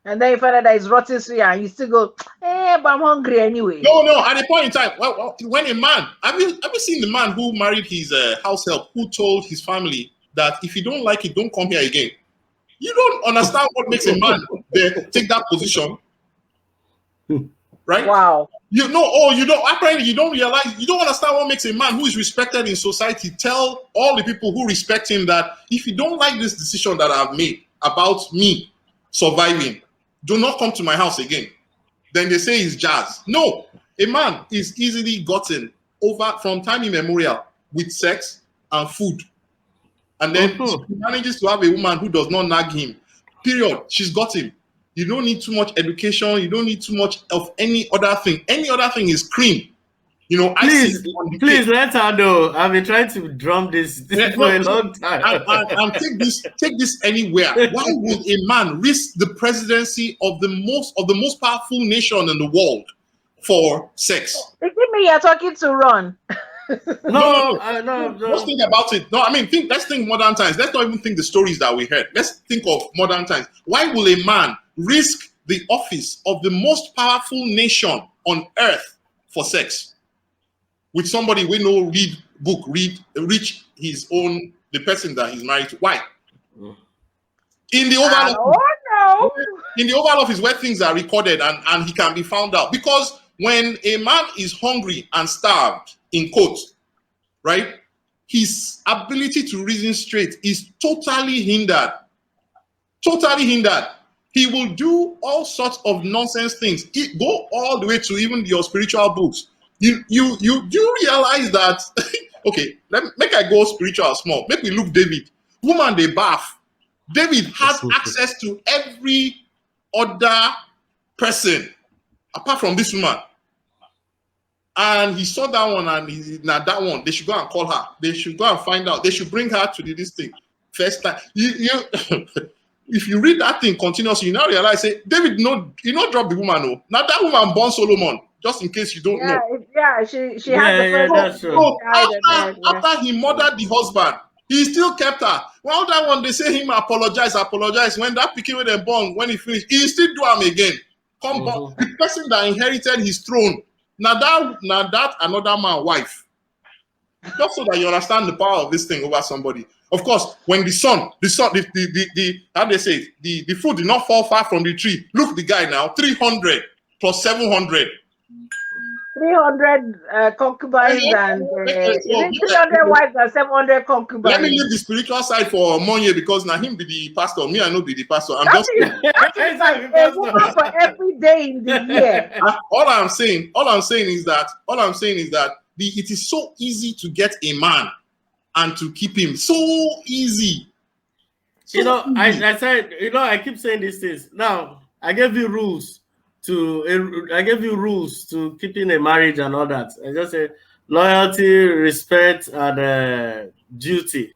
And then you find out that it's rotten suya, and you still go, but I'm hungry anyway. No. At a point in time, when a man, have you seen the man who married his house help, who told his family that if you don't like it, don't come here again? You don't understand what makes a man take that position, right? Wow. You don't. Apparently, you don't realize. You don't understand what makes a man who is respected in society tell all the people who respect him that if you don't like this decision that I've made about me surviving, do not come to my house again. Then they say it's jazz. No, a man is easily gotten over from time immemorial with sex and food, and then he manages to have a woman who does not nag him. Period. She's got him. You don't need too much education. You don't need too much of any other thing. Any other thing is cream. Please let her know. I've been trying to drum this for a long time. And take this anywhere. Why would a man risk the presidency of the most powerful nation in the world for sex? Is it me you're talking to, Ron? No. Let's think about it. No, I mean, let's think modern times. Let's not even think the stories that we heard. Let's think of modern times. Why will a man risk the office of the most powerful nation on earth for sex with somebody we know reach the person that he's married to? Why? In the Oval Office where things are recorded and he can be found out. Because when a man is hungry and starved, in quotes, right, his ability to reason straight is totally hindered. Totally hindered. He will do all sorts of nonsense things. Go all the way to even your spiritual books. You realize that? Okay, make I go spiritual small. Make me look David. Woman they bath. David has access to every other person apart from this woman. And he saw that one, and that one, they should go and call her. They should go and find out. They should bring her to this thing. First time. If you read that thing continuously, you now realize, say, David, you not drop the woman. No. Now that woman born Solomon, just in case you don't know. Yeah, she had the first. So after he murdered the husband, he still kept her. Well, that one, they say him apologize. When that pikin with them born, when he finished, he still do him again. Come back. The person that inherited his throne. Now that another man's wife. Just so that you understand the power of this thing over somebody. Of course, when the son, how they say, the fruit did not fall far from the tree. Look, the guy now, 300 plus 700. 300 concubines and is So, it 300 wives and 700 let me concubines? leave the spiritual side for Monye because now him be the pastor. Me, I know be the pastor. I'm That just is like a woman for every day in the year. all I'm saying is that it is so easy to get a man and to keep him. So easy. So I said, I keep saying these things. Now, I gave you rules to keeping a marriage and all that. I just say loyalty, respect, and duty.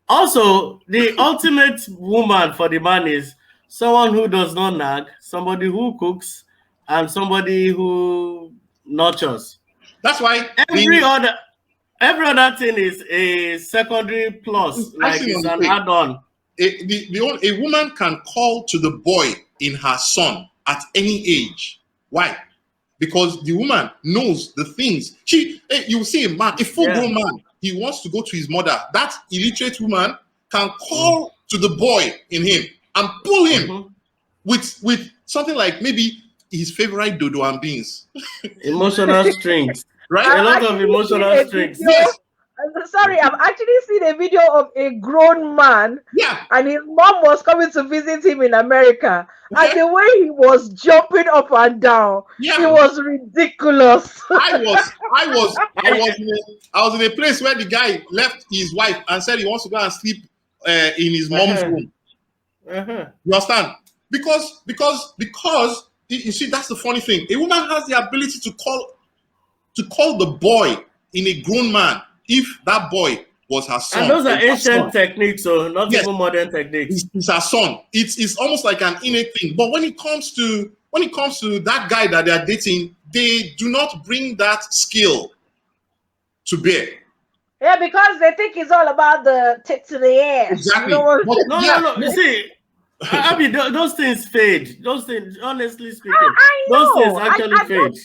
Also, the ultimate woman for the man is someone who does not nag, somebody who cooks, and somebody who nurtures. That's why every other thing is a secondary plus, like it's an add-on. A woman can call to the boy in her son at any age. Why? Because the woman knows the things. You see a man, a full-grown man, he wants to go to his mother. That illiterate woman can call to the boy in him and pull him with something like maybe his favorite dodo and beans. Emotional strings. Right? A lot of emotional strings. Yes. Sorry, I've actually seen a video of a grown man. Yeah. And his mom was coming to visit him in America. And the way he was jumping up and down, it was ridiculous. I was in a place where the guy left his wife and said he wants to go and sleep in his mom's room. You understand? Because you see, that's the funny thing. A woman has the ability to call the boy in a grown man if that boy was her son. And those are ancient techniques, so not even modern techniques. It's her son. It's almost like an innate thing. But when it comes to that guy that they are dating, they do not bring that skill to bear. Yeah, because they think it's all about the tip to the ass. Exactly. No. You see, I mean, those things fade. Those things, honestly speaking, those things actually fade.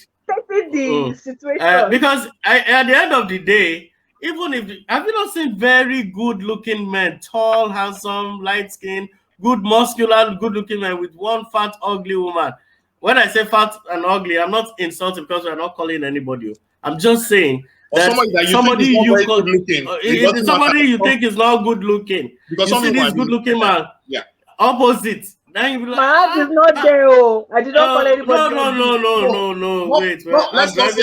The situation. Because at the end of the day, even if have you not seen very good-looking men, tall, handsome, light-skinned, good, muscular, good-looking men with one fat, ugly woman? When I say fat and ugly, I'm not insulting because we're not calling anybody. I'm just saying that somebody you think is not good-looking. Because you see this good-looking man, opposite. Then you be like, my heart is not there. I did not call anybody. No. Wait. Let's just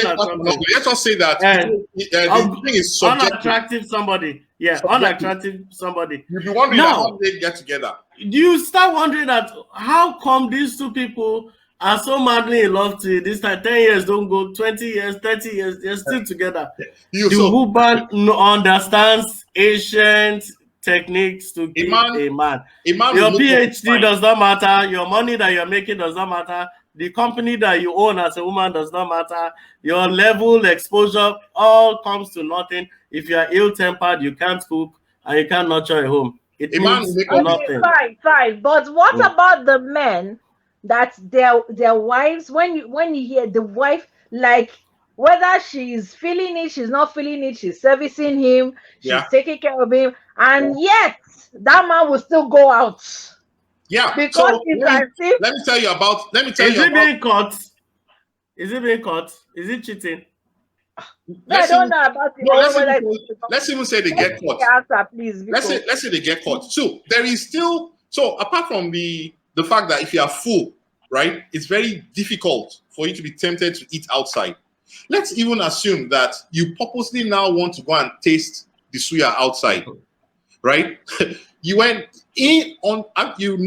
say that the thing is subjective. Unattractive somebody. Yeah, unattractive somebody. You'll be wondering how they get together. Do you start wondering that how come these two people are so madly in love to this time? 10 years don't go, 20 years, 30 years, they're still together. The woman understands ancient techniques to keep a man. Your PhD does not matter. Your money that you're making does not matter. The company that you own as a woman does not matter. Your level, exposure, all comes to nothing. If you are ill-tempered, you can't cook, and you can't nurture a home. It means nothing. Fine. But what about the men that their wives, when you hear the wife, like, whether she's feeling it, she's not feeling it, she's servicing him, she's taking care of him, and yet that man will still go out. Yeah. Because let me tell you about. Is it being caught? Is it being caught? Is it cheating? I don't know about it. Let's even say they get caught. Answer, please. Let's say they get caught. So there is still apart from the fact that if you are full, right, it's very difficult for you to be tempted to eat outside. Let's even assume that you purposely now want to go and taste the suya outside, right? You went in on what you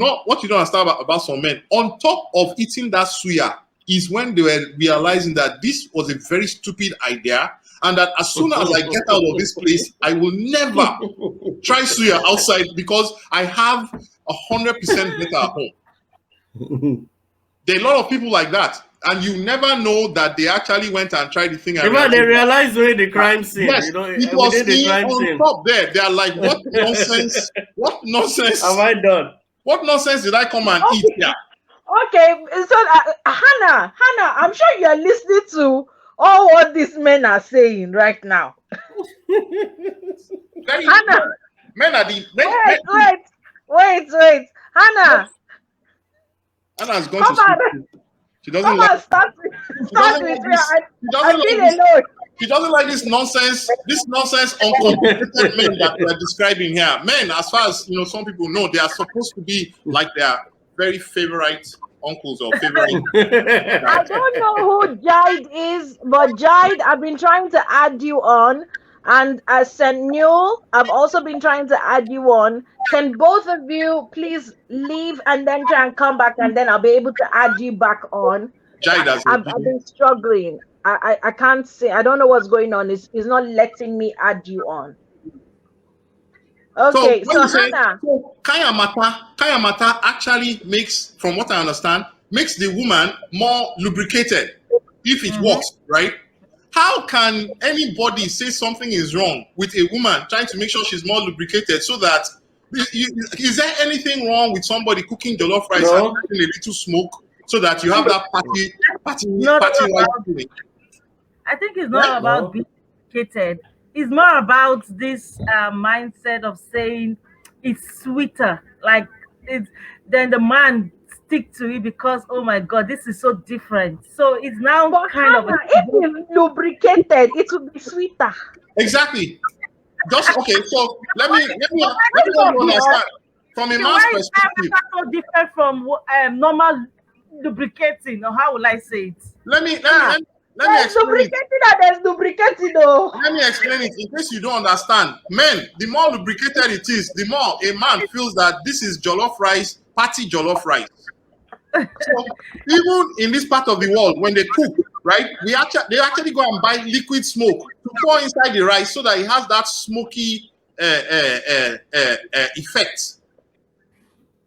don't understand about some men. On top of eating that suya is when they were realizing that this was a very stupid idea, and that as soon as I get out of this place, I will never try suya outside because I have 100% better at home. There are a lot of people like that. And you never know that they actually went and tried the thing. They realized where the crime scene. Yes, it was on top there. They are like, what nonsense? What nonsense have I done? What nonsense did I come and eat here? Okay, so Hannah, I'm sure you are listening to all what these men are saying right now. Hannah, men are the wait, Hannah. Hannah's going to sleep. She doesn't Come like. on, start with, She doesn't me. like this. She I doesn't like feel this. alone. She doesn't like this nonsense. This nonsense, uncomplicated men that we're describing here. Men, as far as some people know, they are supposed to be like their very favorite uncles or favorite. I don't know who Jide is, but Jide, I've been trying to add you on. And as Newell, I've also been trying to add you on. Can both of you please leave and then try and come back, and then I'll be able to add you back on? Jide, I've been struggling. I can't see. I don't know what's going on. It's not letting me add you on. Okay, so Hannah. Kayan Matta actually makes, from what I understand, makes the woman more lubricated if it works, right? How can anybody say something is wrong with a woman trying to make sure she's more lubricated so that is there anything wrong with somebody cooking jollof rice and adding a little smoke so that you have that party rice feeling? I think it's not about being lubricated. It's more about this mindset of saying it's sweeter, like then the man stick to it because, oh my God, this is so different. So it's now kind of if it's lubricated, it will be sweeter. Exactly. Just okay. So let me understand from a man's perspective. So different from normal lubricating, or how will I say it? Let me explain it. There's lubricating though. Let me explain it in case you don't understand. Men, the more lubricated it is, the more a man feels that this is jollof rice, party jollof rice. So even in this part of the world, when they cook, right, they actually go and buy liquid smoke to pour inside the rice so that it has that smoky effect.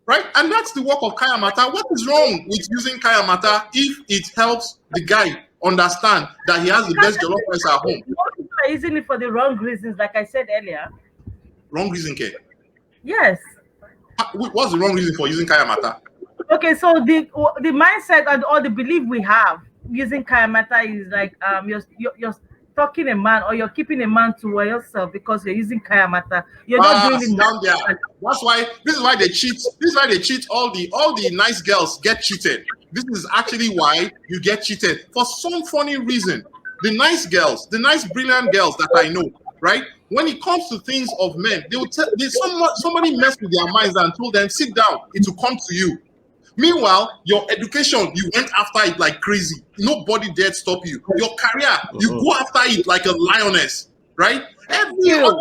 Right? And that's the work of Kayan Matta. What is wrong with using Kayan Matta if it helps the guy understand that he has the best jollof rice at home? Most people are using it for the wrong reasons, like I said earlier. Wrong reason, Kay? Yes. What's the wrong reason for using Kayan Matta? Okay, so the mindset or the belief we have using Kayan Matta is like you're stalking a man or you're keeping a man to yourself because you're using Kayan Matta. You're not doing it down there. That's why this is why they cheat. This is why they cheat. All the nice girls get cheated. This is actually why you get cheated for some funny reason. The nice girls, the nice brilliant girls that I know, right? When it comes to things of men, they will tell somebody messed with their minds and told them, sit down, it will come to you. Meanwhile, your education, you went after it like crazy. Nobody dared stop you. Your career, you go after it like a lioness, right? Every other,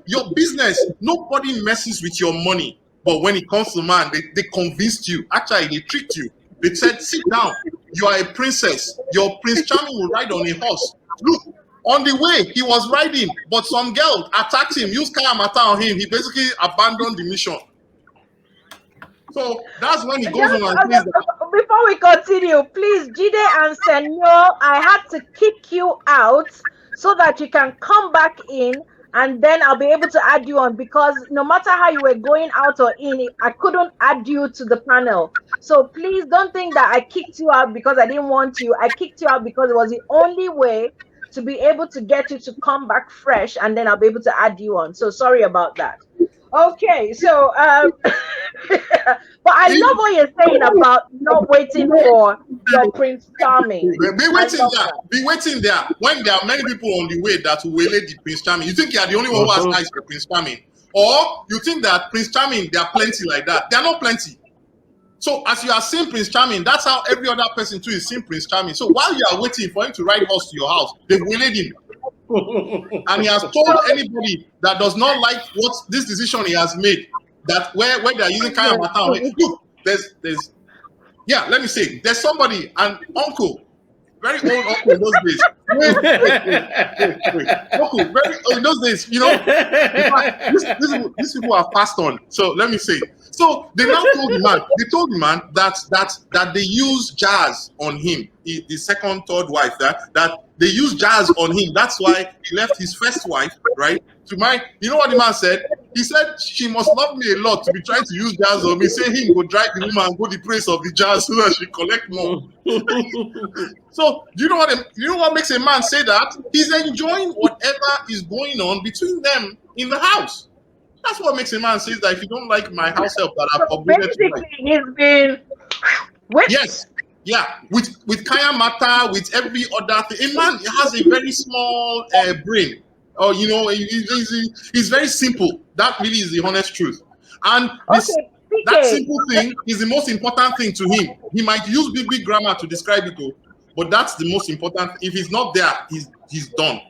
your business, nobody messes with your money. But when it comes to man, they convinced you. Actually, they tricked you. They said, sit down. You are a princess. Your Prince Charming will ride on a horse. Look, on the way, he was riding, but some girl attacked him, used Kayan Matta on him. He basically abandoned the mission. So that's when he goes on and says that. Before we continue, please, Jide and Senor, I had to kick you out so that you can come back in, and then I'll be able to add you on, because no matter how you were going out or in, I couldn't add you to the panel. So please don't think that I kicked you out because I didn't want you. I kicked you out because it was the only way to be able to get you to come back fresh, and then I'll be able to add you on. So sorry about that. Okay, so but I love what you're saying about not waiting for your Prince Charming. Be waiting there. Be waiting there. When there are many people on the way that will waylay the Prince Charming, you think you are the only one who has eyes for Prince Charming, or you think that Prince Charming, there are plenty like that. There are not plenty. So as you are seeing Prince Charming, that's how every other person too is seeing Prince Charming. So while you are waiting for him to ride horse to your house, they've waylaid him. And he has told anybody that does not like what this decision he has made, that where they are using Kayan Matta, look, there's let me say, there's somebody, an uncle, very old uncle in those days. Uncle, very old in those days, you know. These people have passed on. So let me say. So they now told the man, that they use jazz on him, the second, third wife, that they use jazz on him. That's why he left his first wife, right, to marry. You know what the man said? He said, she must love me a lot to be trying to use jazz on me. Say him go drive the woman and go the praise of the jazz so that she collect more. So do you know what makes a man say that? He's enjoying whatever is going on between them in the house. That's what makes a man say that if you don't like my house help that I've upgraded basically he's been yes. Yeah, with Kayan Matta, with every other thing, a man has a very small brain. Or he's very simple. That really is the honest truth. And this Okay, that PK. simple thing is the most important thing to him. He might use big grammar to describe it, but that's the most important. If he's not there, he's done.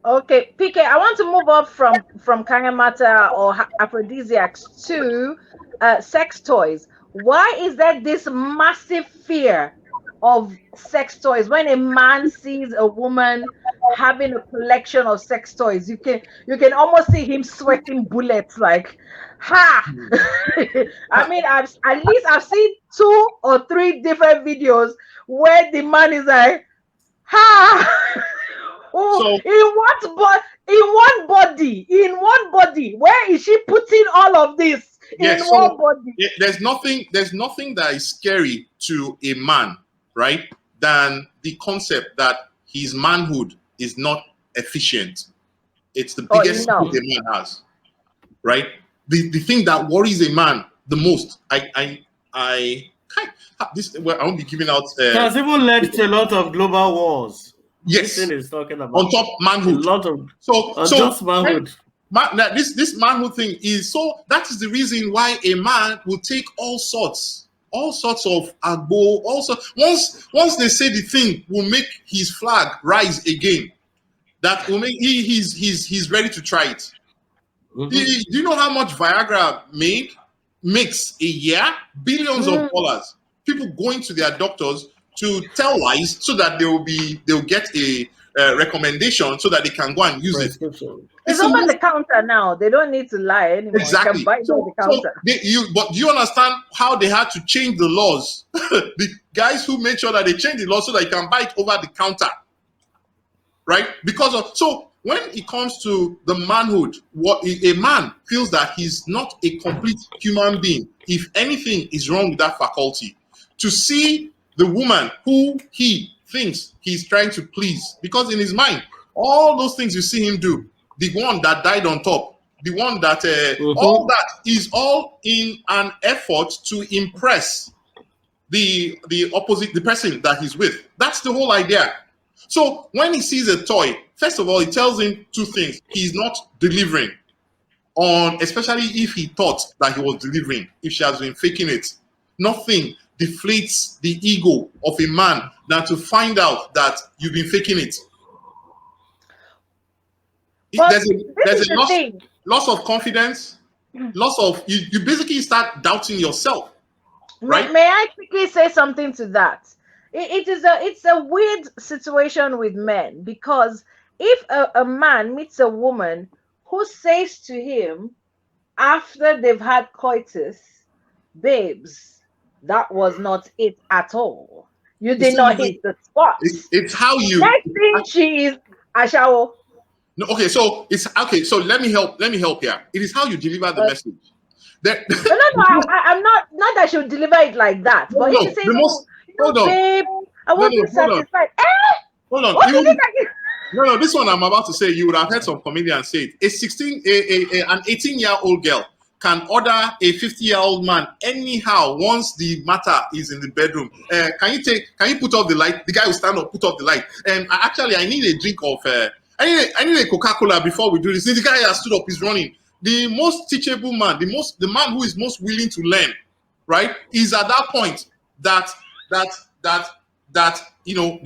Okay, PK, I want to move up from Kayan Matta or aphrodisiacs to sex toys. Why is there this massive fear of sex toys when a man sees a woman having a collection of sex toys? You can almost see him sweating bullets like, ha! I mean, I've seen 2 or 3 different videos where the man is like, ha! Oh, So in one body, where is she putting all of this in yes, one body? there's nothing that is scary to a man, right, than the concept that his manhood is not efficient. It's the biggest no. thing a man has, right? The thing that worries a man the most. I won't be giving out. It has even led to a lot of global wars. Yes, this thing is talking about on top manhood. A lot of just manhood. This manhood thing is so. That is the reason why a man will take all sorts of agbo. Also, once they say the thing will make his flag rise again, that will make he's ready to try it. Mm-hmm. Do you know how much Viagra makes a year? Billions of dollars. People going to their doctors to tell lies so that they'll get a recommendation so that they can go and use it. It's over the counter now. They don't need to lie anymore. Exactly. You can buy it over the counter. But do you understand how they had to change the laws? The guys who made sure that they changed the law so that you can buy it over the counter, right? So when it comes to the manhood, what a man feels that he's not a complete human being. If anything is wrong with that faculty, to see the woman who he thinks he's trying to please, because in his mind, all those things you see him do, the one that died on top, the one that all that is all in an effort to impress the opposite, the person that he's with. That's the whole idea. So when he sees a toy, first of all, it tells him 2 things. He's not delivering on, especially if he thought that he was delivering, if she has been faking it. Nothing deflates the ego of a man than to find out that you've been faking it. There's a loss of confidence, loss of you basically start doubting yourself, right? May I quickly say something to that? It's a weird situation with men, because if a man meets a woman who says to him after they've had coitus, babes, that was not it at all. You did not hit the spot. It's how you. Next thing she is Ashawo. No, okay, so it's okay. So let me help here. It is how you deliver the message. No, I'm not that she'll deliver it like that. But if you say, babe, I want to satisfy. Hold on. No, this one I'm about to say, you would have heard some comedians say it. An 18-year-old girl can order a 50-year-old man anyhow once the matter is in the bedroom. Can you put off the light? The guy will stand up, put off the light. And I need a drink of I need a Coca-Cola before we do this. The guy has stood up, he's running. The most teachable man, the man who is most willing to learn, right, is at that point that they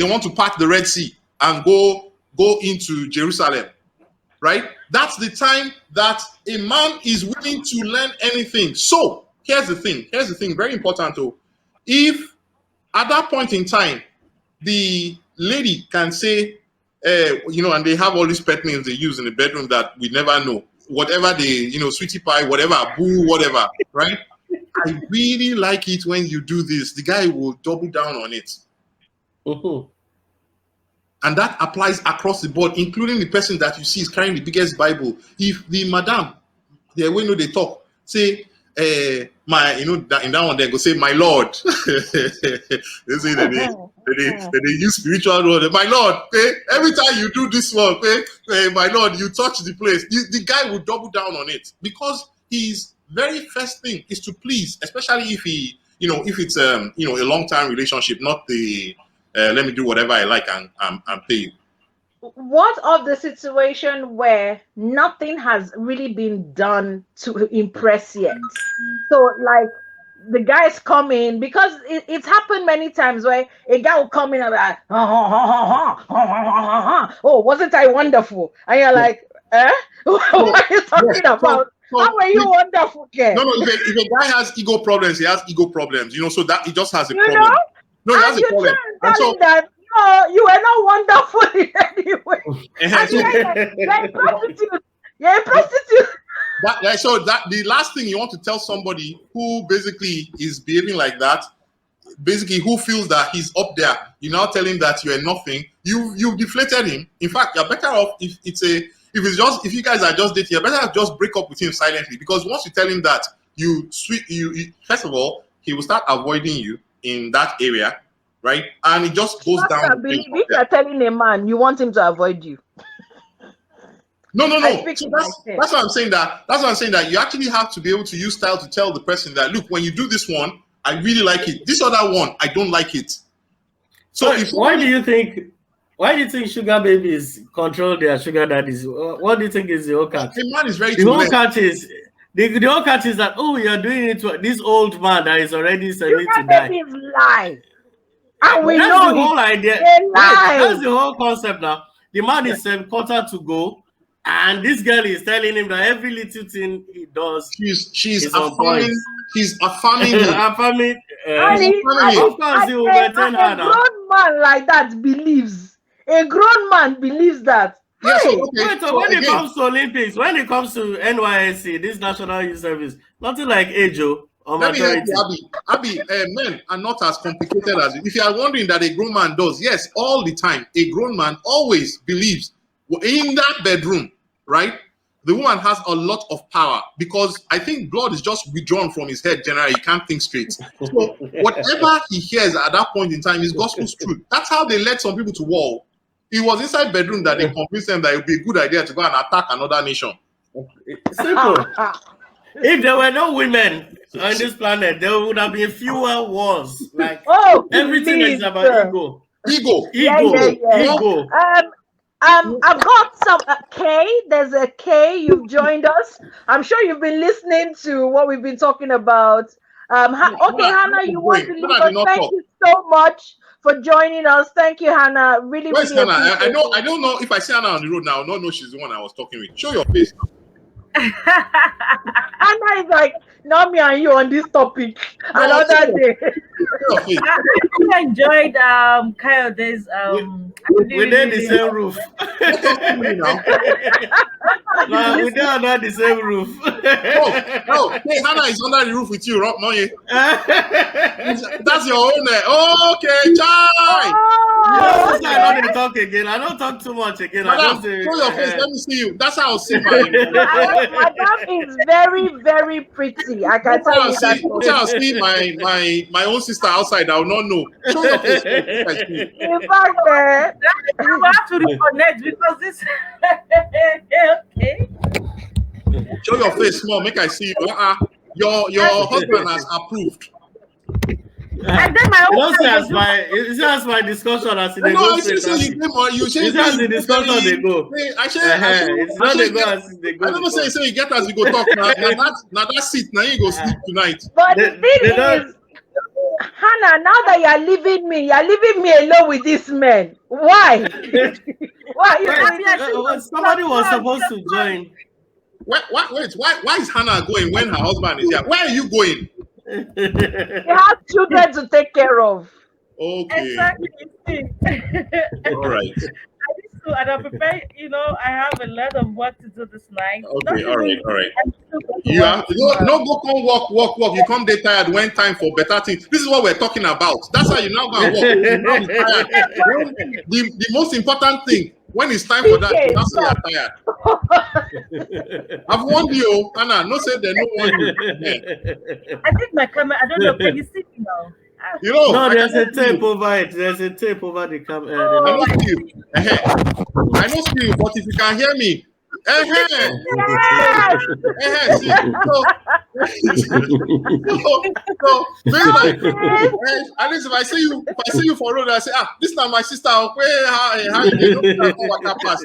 want to part the Red Sea and go into Jerusalem, right? That's the time that a man is willing to learn anything. So here's the thing, very important though. If at that point in time, the lady can say, and they have all these pet names they use in the bedroom that we never know. Whatever they, sweetie pie, whatever, boo, whatever, right? I really like it when you do this. The guy will double down on it. And that applies across the board, including the person that you see is carrying the biggest Bible. If the madam, they will know they talk, say, in that one they go say, my Lord. They say that they use spiritual word. My Lord, okay? Every time you do this one, okay? My Lord, you touch the place. The guy will double down on it because his very first thing is to please, especially if if it's a long-term relationship, not the let me do whatever I like and pay you. What of the situation where nothing has really been done to impress yet? So like the guys come in, because it's happened many times where a guy will come in and be like, oh, wasn't I wonderful? And you're like, what are you talking about? How are you wonderful, Ken? No, if a guy has ego problems, he has ego problems, so that he just has a You problem. know? No, he has And a problem. tell him that you were not wonderful in any way. And you're a prostitute. You're a prostitute. So the last thing you want to tell somebody who basically is behaving like that, basically who feels that he's up there, you now tell him that you are nothing. You've deflated him. In fact, you're better off if you guys are just dating, you're better off just break up with him silently, because once you tell him that, you first of all, he will start avoiding you in that area, right? And it just goes down. I believe if you're telling a man you want him to avoid you. No. So that's what I'm saying. That's what I'm saying, that you actually have to be able to use style to tell the person that, look, when you do this one, I really like it. This other one, I don't like it. So why do you think sugar babies control their sugar daddies? What do you think is the whole catch? The man is very the whole catch is the whole catch is that, oh, you're doing it to this old man that is already selling to die. Babies lie. And we that's know the whole idea. That's the whole concept now. The man is 7/4 to go, and this girl is telling him that every little thing he does, she's affirming. She's affirming. Affirming. Of course, he will maintain her now. A grown man like that believes. A grown man believes that. Yeah, so when it comes to Olympics, when it comes to NYSC, this National Youth Service, nothing like age or maturity. Abi, men are not as complicated as you. If you are wondering that a grown man does, yes, all the time, a grown man always believes in that bedroom, right? The woman has a lot of power, because I think blood is just withdrawn from his head generally. He can't think straight. So whatever he hears at that point in time is gospel's truth. That's how they led some people to war. It was inside bedroom that they convinced them that it would be a good idea to go and attack another nation. Simple. If there were no women on this planet, there would have been fewer wars. Like everything is about ego. Ego. I've got some Kay. There's a Kay. You've joined us. I'm sure you've been listening to what we've been talking about. Hannah, you want to leave us? Thank you so much for joining us. Thank you, Hannah. Really, where's really Hannah? I don't know if I see Hannah on the road now. I don't know she's the one I was talking with. Show your face. Hannah is like, now me and you on this topic. Another day. I enjoyed Kayode's we did the same roof. No, we did under the same roof. No, hey, Hannah is under the roof with you, Ronald Monye. That's your own. Okay, chai. I don't talk again. I don't talk too much again. Madam, show your face. Let me see you. That's how I'll see my. Madam is very, very pretty. I can tell you that. I'll see my own sister outside. I will not know. Show your face. In fact, you have to reconnect because this. Okay. Show your face, small. Make I see you. Your husband has approved. And then my own that's my discussion as they go. No, you say the discussion they go. It's not they go as they go. I don't say you get as we go talk now. Now that seat now you go sleep tonight. But the thing is, Hannah, now that you're leaving me alone with this man. Why? Why? Somebody was supposed to join. Wait, why is Hannah going when her husband is here? Where are you going? You have children to take care of. Okay. Exactly. All right. And I prepare, I have a lot of work to do this night. Okay, all right. You have no go come walk. You come there tired when time for better things. This is what we're talking about. That's how you now go and walk. The most important thing, when it's time for that, that's why you're tired. I've warned you, Anna. No say they don't want you. I think my camera, I don't know, can you see me now? No, there's a tape over it. There's a tape over the camera. I know you, but if you can hear me, Uh-huh. Yes. See, so basically, like, at least if I see you for road, I say, this is not my sister. Where how you know what pass?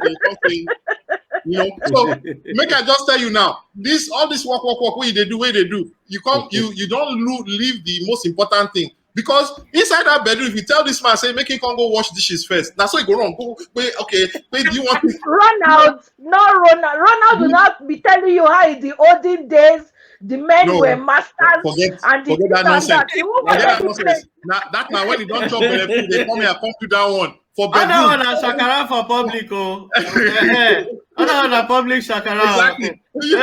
You know, so make I just tell you now, all this walk, where they do, you come, you don't leave the most important thing. Because inside that bedroom, if you tell this man, say, make him come go wash dishes first. That's why you go wrong. Go, wait, okay, wait, do you want to Ronald? No, Ronald will not be telling you how in the olden days the men were masters and the forget that nonsense. Forget that nonsense. Now when you don't chop food, they come here and come to that one. For bedroom. Other one shakara for public, Other one public shakara. Exactly. You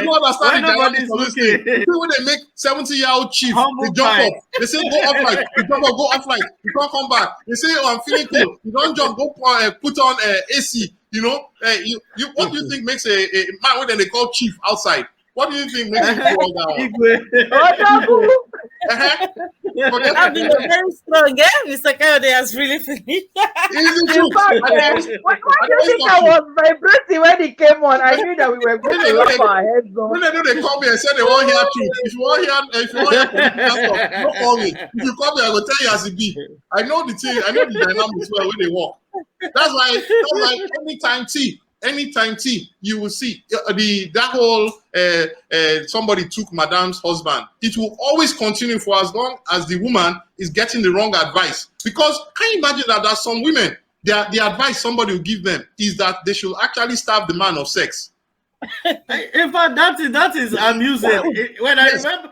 don't understand the dynamics of this thing. People when they make 70-year-old chief, they jump up. They say go off light. You jump up, go off light. You can't come back. They say, oh, I'm feeling cool. You don't jump, go put on AC. You know, what do you think makes a man when they call chief outside? What do you think makes him do all that? I've been very strong, Mr. Kayode has really finished. Why do you think I was vibrating when he came on? I knew that we were going to wrap our heads on. When they call me and say they want to hear truth, if you want to hear don't call me. If you call me, I will tell you as it be. I know the thing, I know the dynamics well when they walk. That's why anytime you will see that whole somebody took madam's husband. It will always continue for as long as the woman is getting the wrong advice. Because can you imagine that there's some women, the advice somebody will give them is that they should actually starve the man of sex. In fact, that is amusing. When I remember,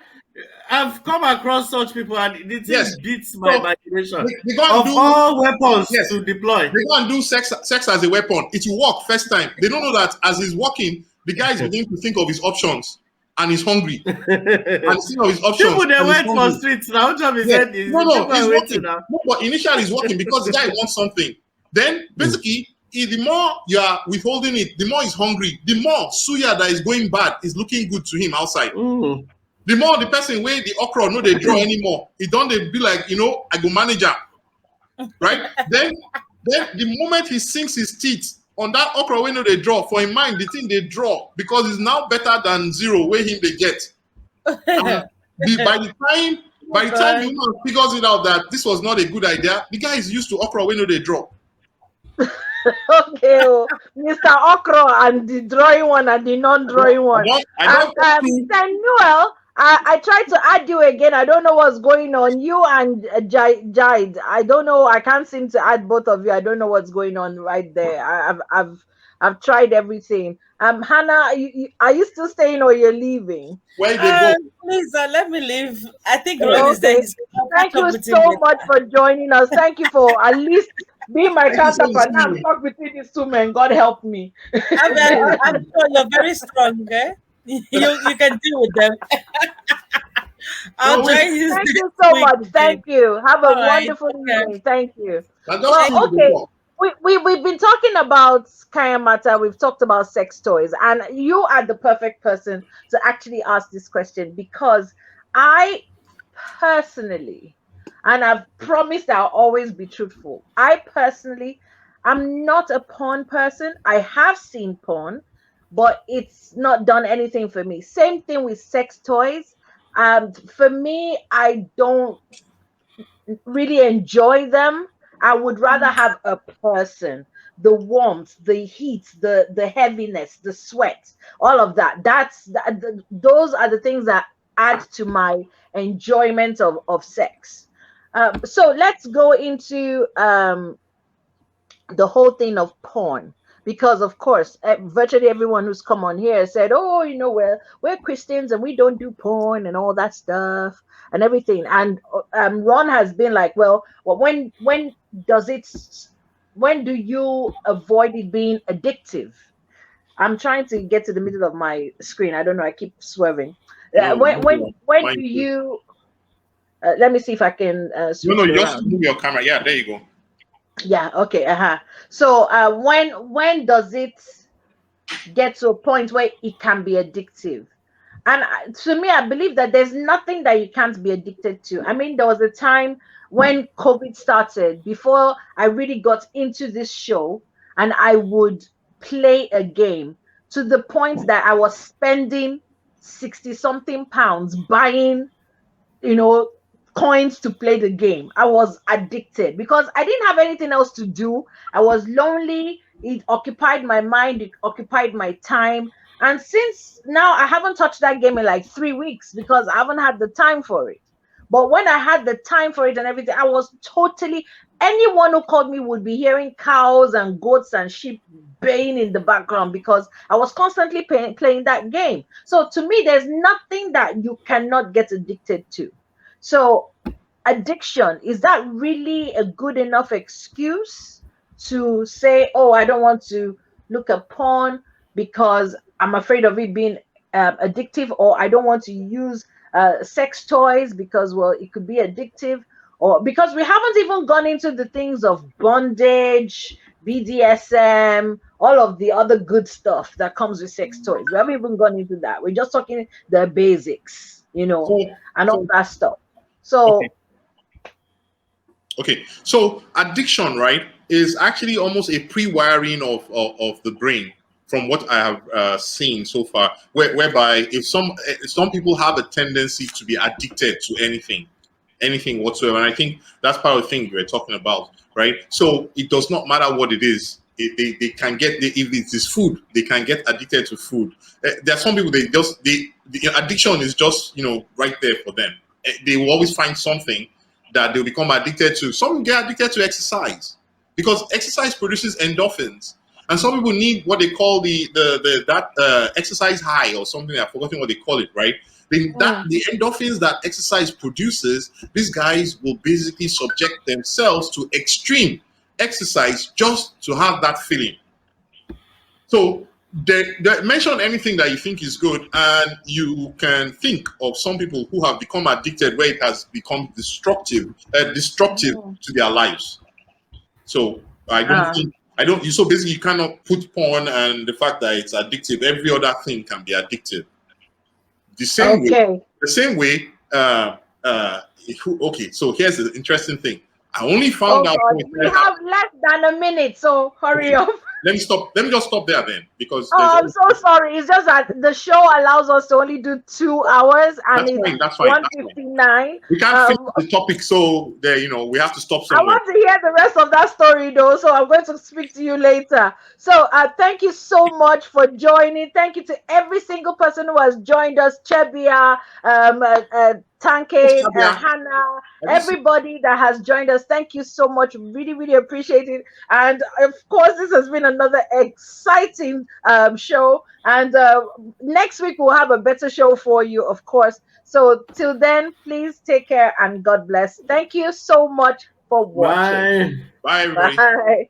I've come across such people, and the thing beats my imagination. All weapons to deploy. They go and do sex as a weapon. It will work first time. They don't know that as he's walking, the guy is beginning to think of his options, and he's hungry. And think of his options. People they wait for streets now. Which of his head is he's working. No, but initially he's working because the guy wants something. Then basically, the more you are withholding it, the more he's hungry. The more suya that is going bad is looking good to him outside. The more the person where the okra no they draw anymore, it don't they be like, I go manager. Right? then the moment he sinks his teeth on that okra when no they draw, for in mind, the thing they draw, because it's now better than zero where him they get. By the time the woman figures it out that this was not a good idea, the guy is used to okra when no they draw. Okay, Mr. Okra and the drawing one and the non-drawing one. Mr. Newell, I tried to add you again. I don't know what's going on. You and Jide. I don't know. I can't seem to add both of you. I don't know what's going on right there. I've tried everything. Hannah, are you still staying or you're leaving? Where you go? Please let me leave. I think Ron is there. Thank you so much for joining us. Thank you for at least being my counterpart. Now I'm stuck between these two men. God help me. I'm sure you're very strong, okay? You can deal with them. I'll join you. Thank you so much. Thank you. Have a wonderful evening. Thank you. Well, okay. We've been talking about Kayan Matta. We've talked about sex toys, and you are the perfect person to actually ask this question, because I personally, and I've promised I'll always be truthful, I personally am not a porn person. I have seen porn, but it's not done anything for me. Same thing with sex toys. For me, I don't really enjoy them. I would rather have a person, the warmth, the heat, the heaviness, the sweat, all of that. Those are the things that add to my enjoyment of sex. So let's go into the whole thing of porn. Because of course, virtually everyone who's come on here said, "Oh, we're Christians and we don't do porn and all that stuff and everything." And Ron has been like, "Well, when do you avoid it being addictive?" I'm trying to get to the middle of my screen. I don't know. I keep swerving. When do you? Let me see if I can. No, you just move your camera. Yeah, there you go. Yeah. Okay. So when does it get to a point where it can be addictive? And to me, I believe that there's nothing that you can't be addicted to. I mean, there was a time when COVID started, before I really got into this show, and I would play a game to the point that I was spending 60 something pounds buying, coins to play the game. I was addicted because I didn't have anything else to do. I was lonely. It occupied my mind, it occupied my time. And since now, I haven't touched that game in like 3 weeks because I haven't had the time for it. But when I had the time for it and everything, I was totally, anyone who called me would be hearing cows and goats and sheep baying in the background because I was constantly playing that game. So to me, there's nothing that you cannot get addicted to. So addiction, is that really a good enough excuse to say, oh, I don't want to look at porn because I'm afraid of it being addictive, or I don't want to use sex toys because, well, it could be addictive, or because we haven't even gone into the things of bondage, BDSM, all of the other good stuff that comes with sex toys. We haven't even gone into that. We're just talking the basics, and all that stuff. So okay, so addiction, right, is actually almost a pre-wiring of the brain, from what I have seen so far, whereby if some people have a tendency to be addicted to anything whatsoever, and I think that's part of the thing we're talking about, right? So it does not matter what it is. They can get, if it is food, they can get addicted to food. There are some people, the addiction is just right there for them. They will always find something that they'll become addicted to. Some get addicted to exercise because exercise produces endorphins, and some people need what they call that exercise high or something. I've forgotten what they call it, right? The endorphins that exercise produces, these guys will basically subject themselves to extreme exercise just to have that feeling. So mention anything that you think is good, and you can think of some people who have become addicted where it has become destructive to their lives. So so basically you cannot put porn and the fact that it's addictive. Every other thing can be addictive. The same way. Okay, so here's the interesting thing. I only found out. We have less than a minute, so hurry up. Let me just stop there then, because I'm so sorry. It's just that the show allows us to only do 2 hours, and that's it's fine. 1:59. We can't finish the topic, so there, we have to stop somewhere. I want to hear the rest of that story, though, so I'm going to speak to you later. So thank you so much for joining. Thank you to every single person who has joined us, Chebia, Tanke, Hannah, everybody that has joined us. Thank you so much. Really, really appreciate it. And of course, this has been another exciting show. And next week, we'll have a better show for you, of course. So till then, please take care and God bless. Thank you so much for watching. Bye. Bye, everybody. Bye.